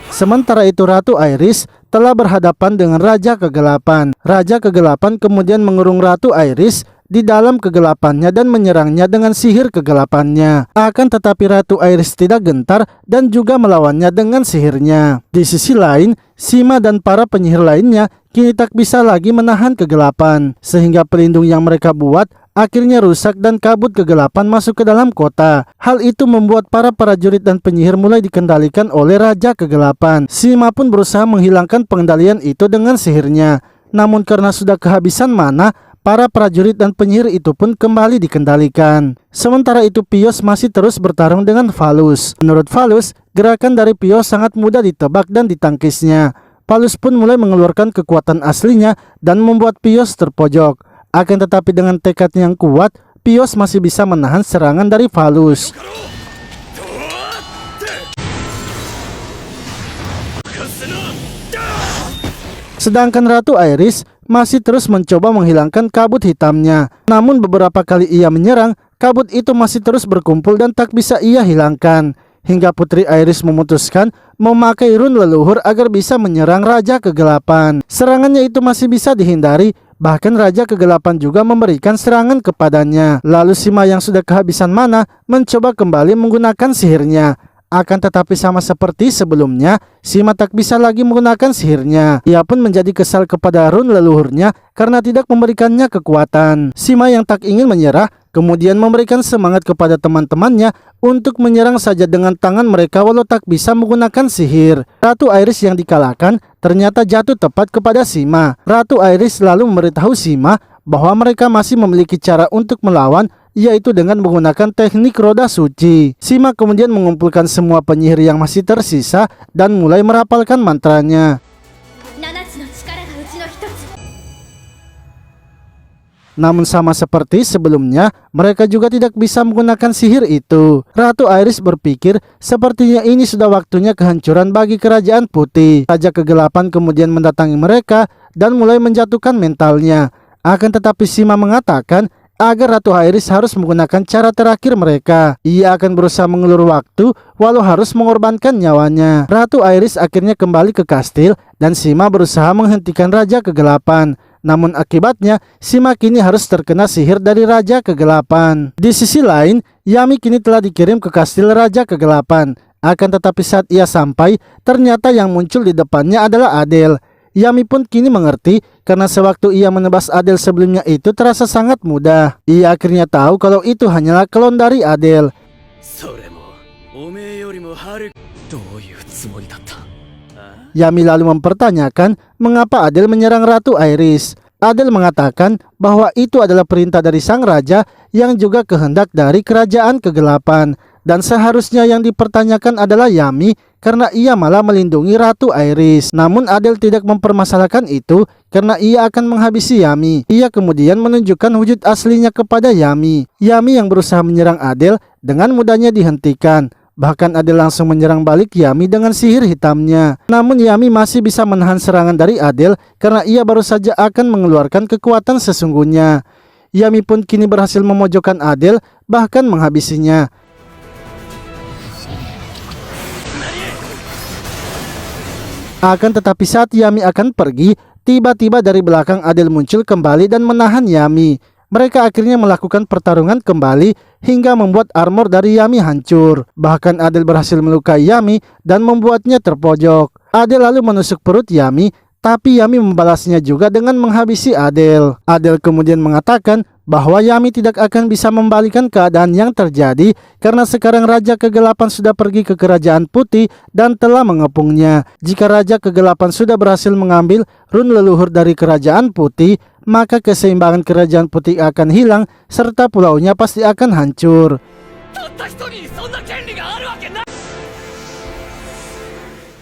Sementara itu Ratu Iris telah berhadapan dengan Raja Kegelapan. Raja Kegelapan kemudian mengurung Ratu Iris di dalam kegelapannya dan menyerangnya dengan sihir kegelapannya. Akan tetapi Ratu Iris tidak gentar dan juga melawannya dengan sihirnya. Di sisi lain, Shima dan para penyihir lainnya kini tak bisa lagi menahan kegelapan, sehingga pelindung yang mereka buat akhirnya rusak dan kabut kegelapan masuk ke dalam kota. Hal itu membuat para prajurit dan penyihir mulai dikendalikan oleh Raja Kegelapan. Shima pun berusaha menghilangkan pengendalian itu dengan sihirnya. Namun karena sudah kehabisan mana, para prajurit dan penyihir itu pun kembali dikendalikan. Sementara itu Pios masih terus bertarung dengan Valus. Menurut Valus, gerakan dari Pios sangat mudah ditebak dan ditangkisnya. Valus pun mulai mengeluarkan kekuatan aslinya dan membuat Pios terpojok. Akan tetapi dengan tekad yang kuat, Pios masih bisa menahan serangan dari Valus. Sedangkan Ratu Iris masih terus mencoba menghilangkan kabut hitamnya. Namun beberapa kali ia menyerang, kabut itu masih terus berkumpul dan tak bisa ia hilangkan. Hingga Putri Iris memutuskan memakai rune leluhur agar bisa menyerang Raja Kegelapan. Serangannya itu masih bisa dihindari, bahkan Raja Kegelapan juga memberikan serangan kepadanya. Lalu Shima yang sudah kehabisan mana mencoba kembali menggunakan sihirnya. Akan tetapi sama seperti sebelumnya, Sima tak bisa lagi menggunakan sihirnya. Ia pun menjadi kesal kepada rune leluhurnya karena tidak memberikannya kekuatan. Sima yang tak ingin menyerah kemudian memberikan semangat kepada teman-temannya untuk menyerang saja dengan tangan mereka walau tak bisa menggunakan sihir. Ratu Iris yang dikalahkan ternyata jatuh tepat kepada Sima. Ratu Iris lalu memberitahu Sima bahwa mereka masih memiliki cara untuk melawan, yaitu dengan menggunakan teknik roda suci. Sima kemudian mengumpulkan semua penyihir yang masih tersisa dan mulai merapalkan mantranya. Namun sama seperti sebelumnya, mereka juga tidak bisa menggunakan sihir itu. Ratu Iris berpikir sepertinya ini sudah waktunya kehancuran bagi kerajaan putih. Raja kegelapan kemudian mendatangi mereka dan mulai menjatuhkan mentalnya. Akan tetapi Sima mengatakan agar Ratu Iris harus menggunakan cara terakhir mereka. Ia akan berusaha mengulur waktu walau harus mengorbankan nyawanya. Ratu Iris akhirnya kembali ke kastil dan Sima berusaha menghentikan Raja Kegelapan. Namun akibatnya Sima kini harus terkena sihir dari Raja Kegelapan. Di sisi lain, Yami kini telah dikirim ke kastil Raja Kegelapan. Akan tetapi saat ia sampai, ternyata yang muncul di depannya adalah Adele. Yami pun kini mengerti karena sewaktu ia menebas Adele sebelumnya itu terasa sangat mudah. Ia akhirnya tahu kalau itu hanyalah klon dari Adele. Yami lalu mempertanyakan mengapa Adele menyerang Ratu Iris. Adele mengatakan bahwa itu adalah perintah dari sang raja yang juga kehendak dari kerajaan kegelapan. Dan seharusnya yang dipertanyakan adalah Yami karena ia malah melindungi Ratu Iris. Namun Adele tidak mempermasalahkan itu karena ia akan menghabisi Yami. Ia kemudian menunjukkan wujud aslinya kepada Yami. Yami yang berusaha menyerang Adele dengan mudahnya dihentikan. Bahkan Adele langsung menyerang balik Yami dengan sihir hitamnya. Namun Yami masih bisa menahan serangan dari Adele karena ia baru saja akan mengeluarkan kekuatan sesungguhnya. Yami pun kini berhasil memojokkan Adele bahkan menghabisinya. Akan tetapi saat Yami akan pergi, tiba-tiba dari belakang Adele muncul kembali dan menahan Yami. Mereka akhirnya melakukan pertarungan kembali hingga membuat armor dari Yami hancur. Bahkan Adele berhasil melukai Yami dan membuatnya terpojok. Adele lalu menusuk perut Yami, tapi Yami membalasnya juga dengan menghabisi Adele. Adele kemudian mengatakan bahwa Yami tidak akan bisa membalikan keadaan yang terjadi karena sekarang Raja Kegelapan sudah pergi ke Kerajaan Putih dan telah mengepungnya. Jika Raja Kegelapan sudah berhasil mengambil rune leluhur dari Kerajaan Putih, maka keseimbangan Kerajaan Putih akan hilang serta pulaunya pasti akan hancur.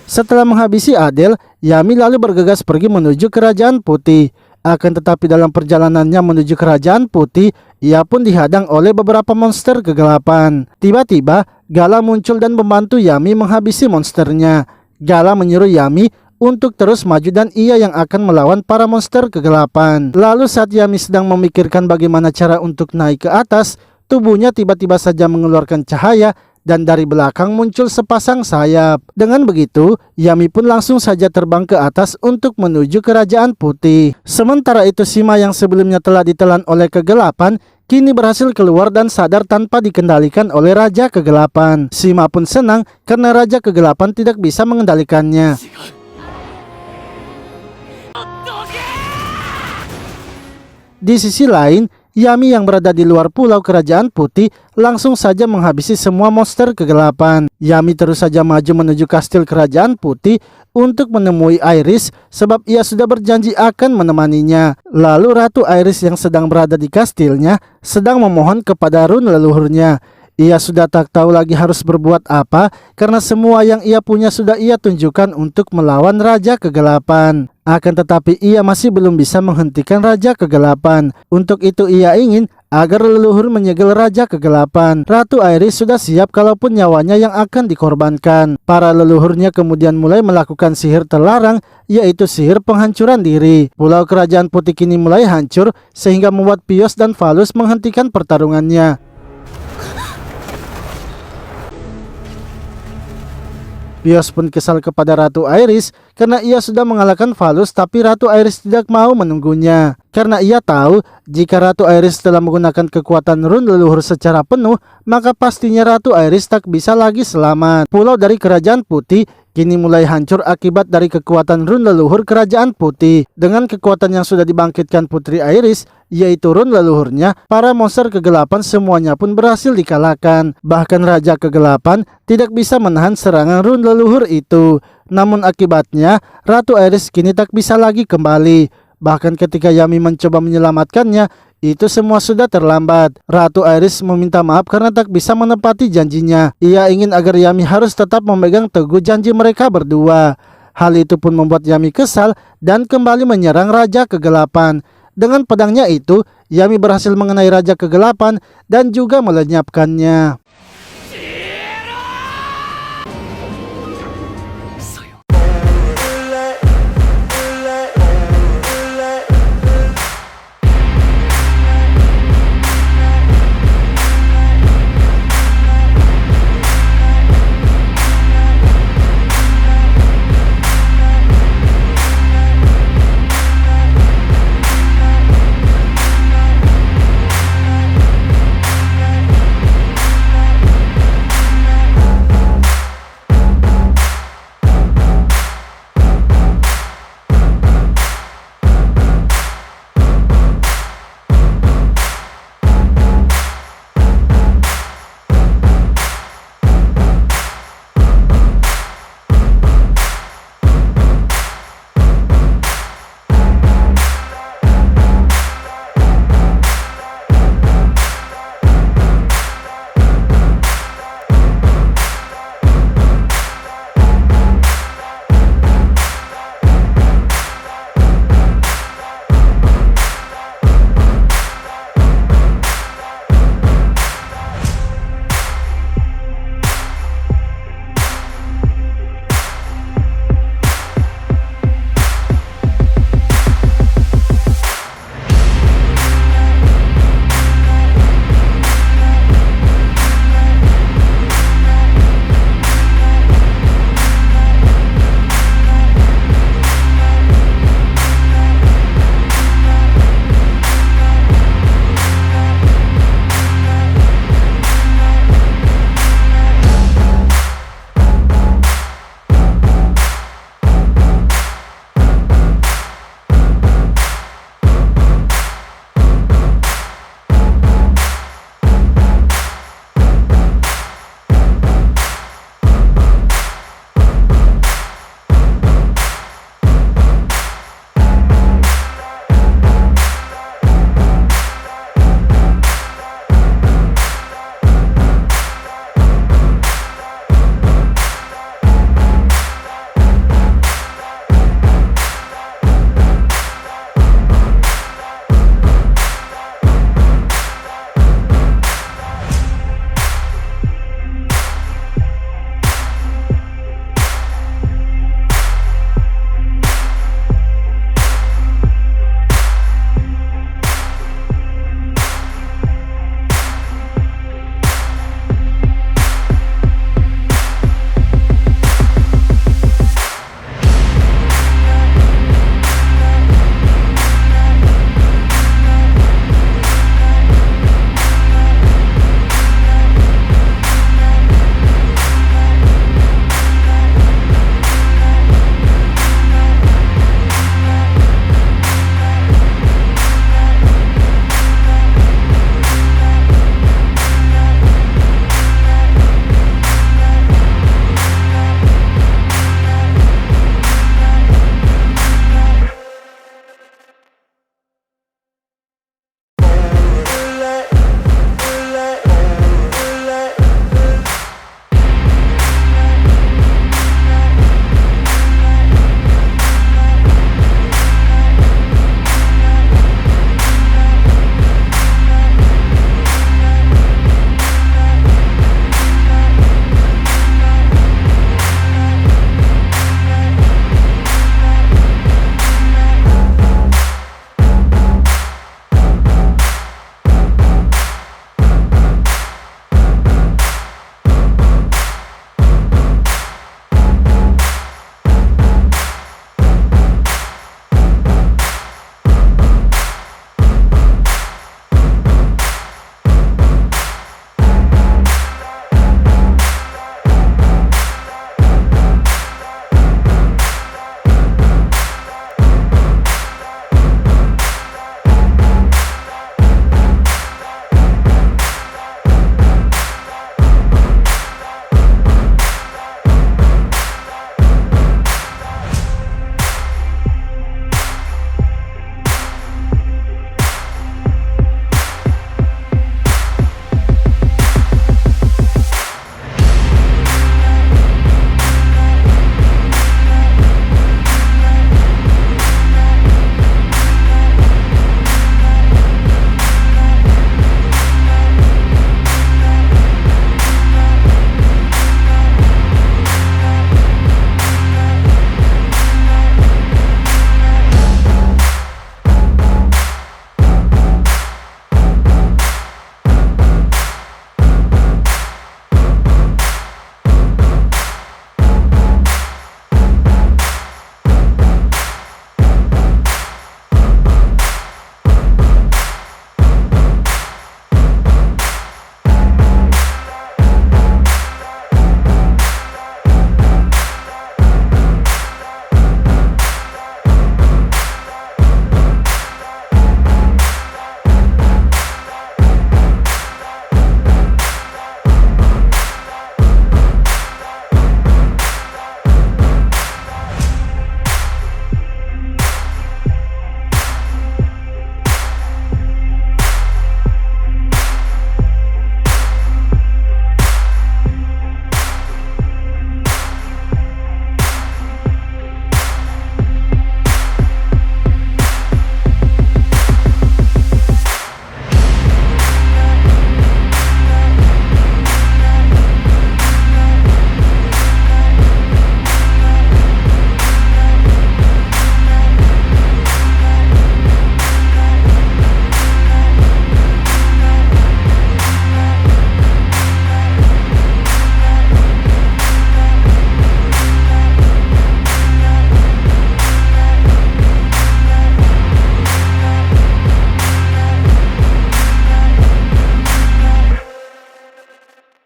Setelah menghabisi Adele, Yami lalu bergegas pergi menuju Kerajaan Putih. Akan tetapi dalam perjalanannya menuju Kerajaan Putih, ia pun dihadang oleh beberapa monster kegelapan. Tiba-tiba, Gala muncul dan membantu Yami menghabisi monsternya. Gala menyuruh Yami untuk terus maju dan ia yang akan melawan para monster kegelapan. Lalu saat Yami sedang memikirkan bagaimana cara untuk naik ke atas, tubuhnya tiba-tiba saja mengeluarkan cahaya dan dari belakang muncul sepasang sayap. Dengan begitu, Yami pun langsung saja terbang ke atas untuk menuju Kerajaan Putih. Sementara itu Sima yang sebelumnya telah ditelan oleh kegelapan, kini berhasil keluar dan sadar tanpa dikendalikan oleh Raja Kegelapan. Sima pun senang karena Raja Kegelapan tidak bisa mengendalikannya. Di sisi lain, Yami yang berada di luar pulau Kerajaan Putih langsung saja menghabisi semua monster kegelapan. Yami terus saja maju menuju kastil Kerajaan Putih untuk menemui Iris sebab ia sudah berjanji akan menemaninya. Lalu Ratu Iris yang sedang berada di kastilnya sedang memohon kepada rune leluhurnya. Ia sudah tak tahu lagi harus berbuat apa karena semua yang ia punya sudah ia tunjukkan untuk melawan Raja Kegelapan. Akan tetapi ia masih belum bisa menghentikan Raja Kegelapan. Untuk itu ia ingin agar leluhur menyegel Raja Kegelapan. Ratu Iris sudah siap kalaupun nyawanya yang akan dikorbankan. Para leluhurnya kemudian mulai melakukan sihir terlarang, yaitu sihir penghancuran diri. Pulau Kerajaan Putih kini mulai hancur sehingga membuat Pios dan Valus menghentikan pertarungannya. Pios pun kesal kepada Ratu Aerys karena ia sudah mengalahkan Valos, tapi Ratu Aerys tidak mau menunggunya. Karena ia tahu jika Ratu Aerys telah menggunakan kekuatan rune leluhur secara penuh, maka pastinya Ratu Aerys tak bisa lagi selamat. Pulau dari Kerajaan Putih kini mulai hancur akibat dari kekuatan rune leluhur Kerajaan Putih. Dengan kekuatan yang sudah dibangkitkan Putri Aerys, yaitu rune leluhurnya, para monster kegelapan semuanya pun berhasil dikalahkan. Bahkan Raja Kegelapan tidak bisa menahan serangan rune leluhur itu. Namun akibatnya, Ratu Aerys kini tak bisa lagi kembali. Bahkan ketika Yami mencoba menyelamatkannya, itu semua sudah terlambat. Ratu Aerys meminta maaf karena tak bisa menepati janjinya. Ia ingin agar Yami harus tetap memegang teguh janji mereka berdua. Hal itu pun membuat Yami kesal dan kembali menyerang Raja Kegelapan. Dengan pedangnya itu, Yami berhasil mengenai Raja Kegelapan dan juga melenyapkannya.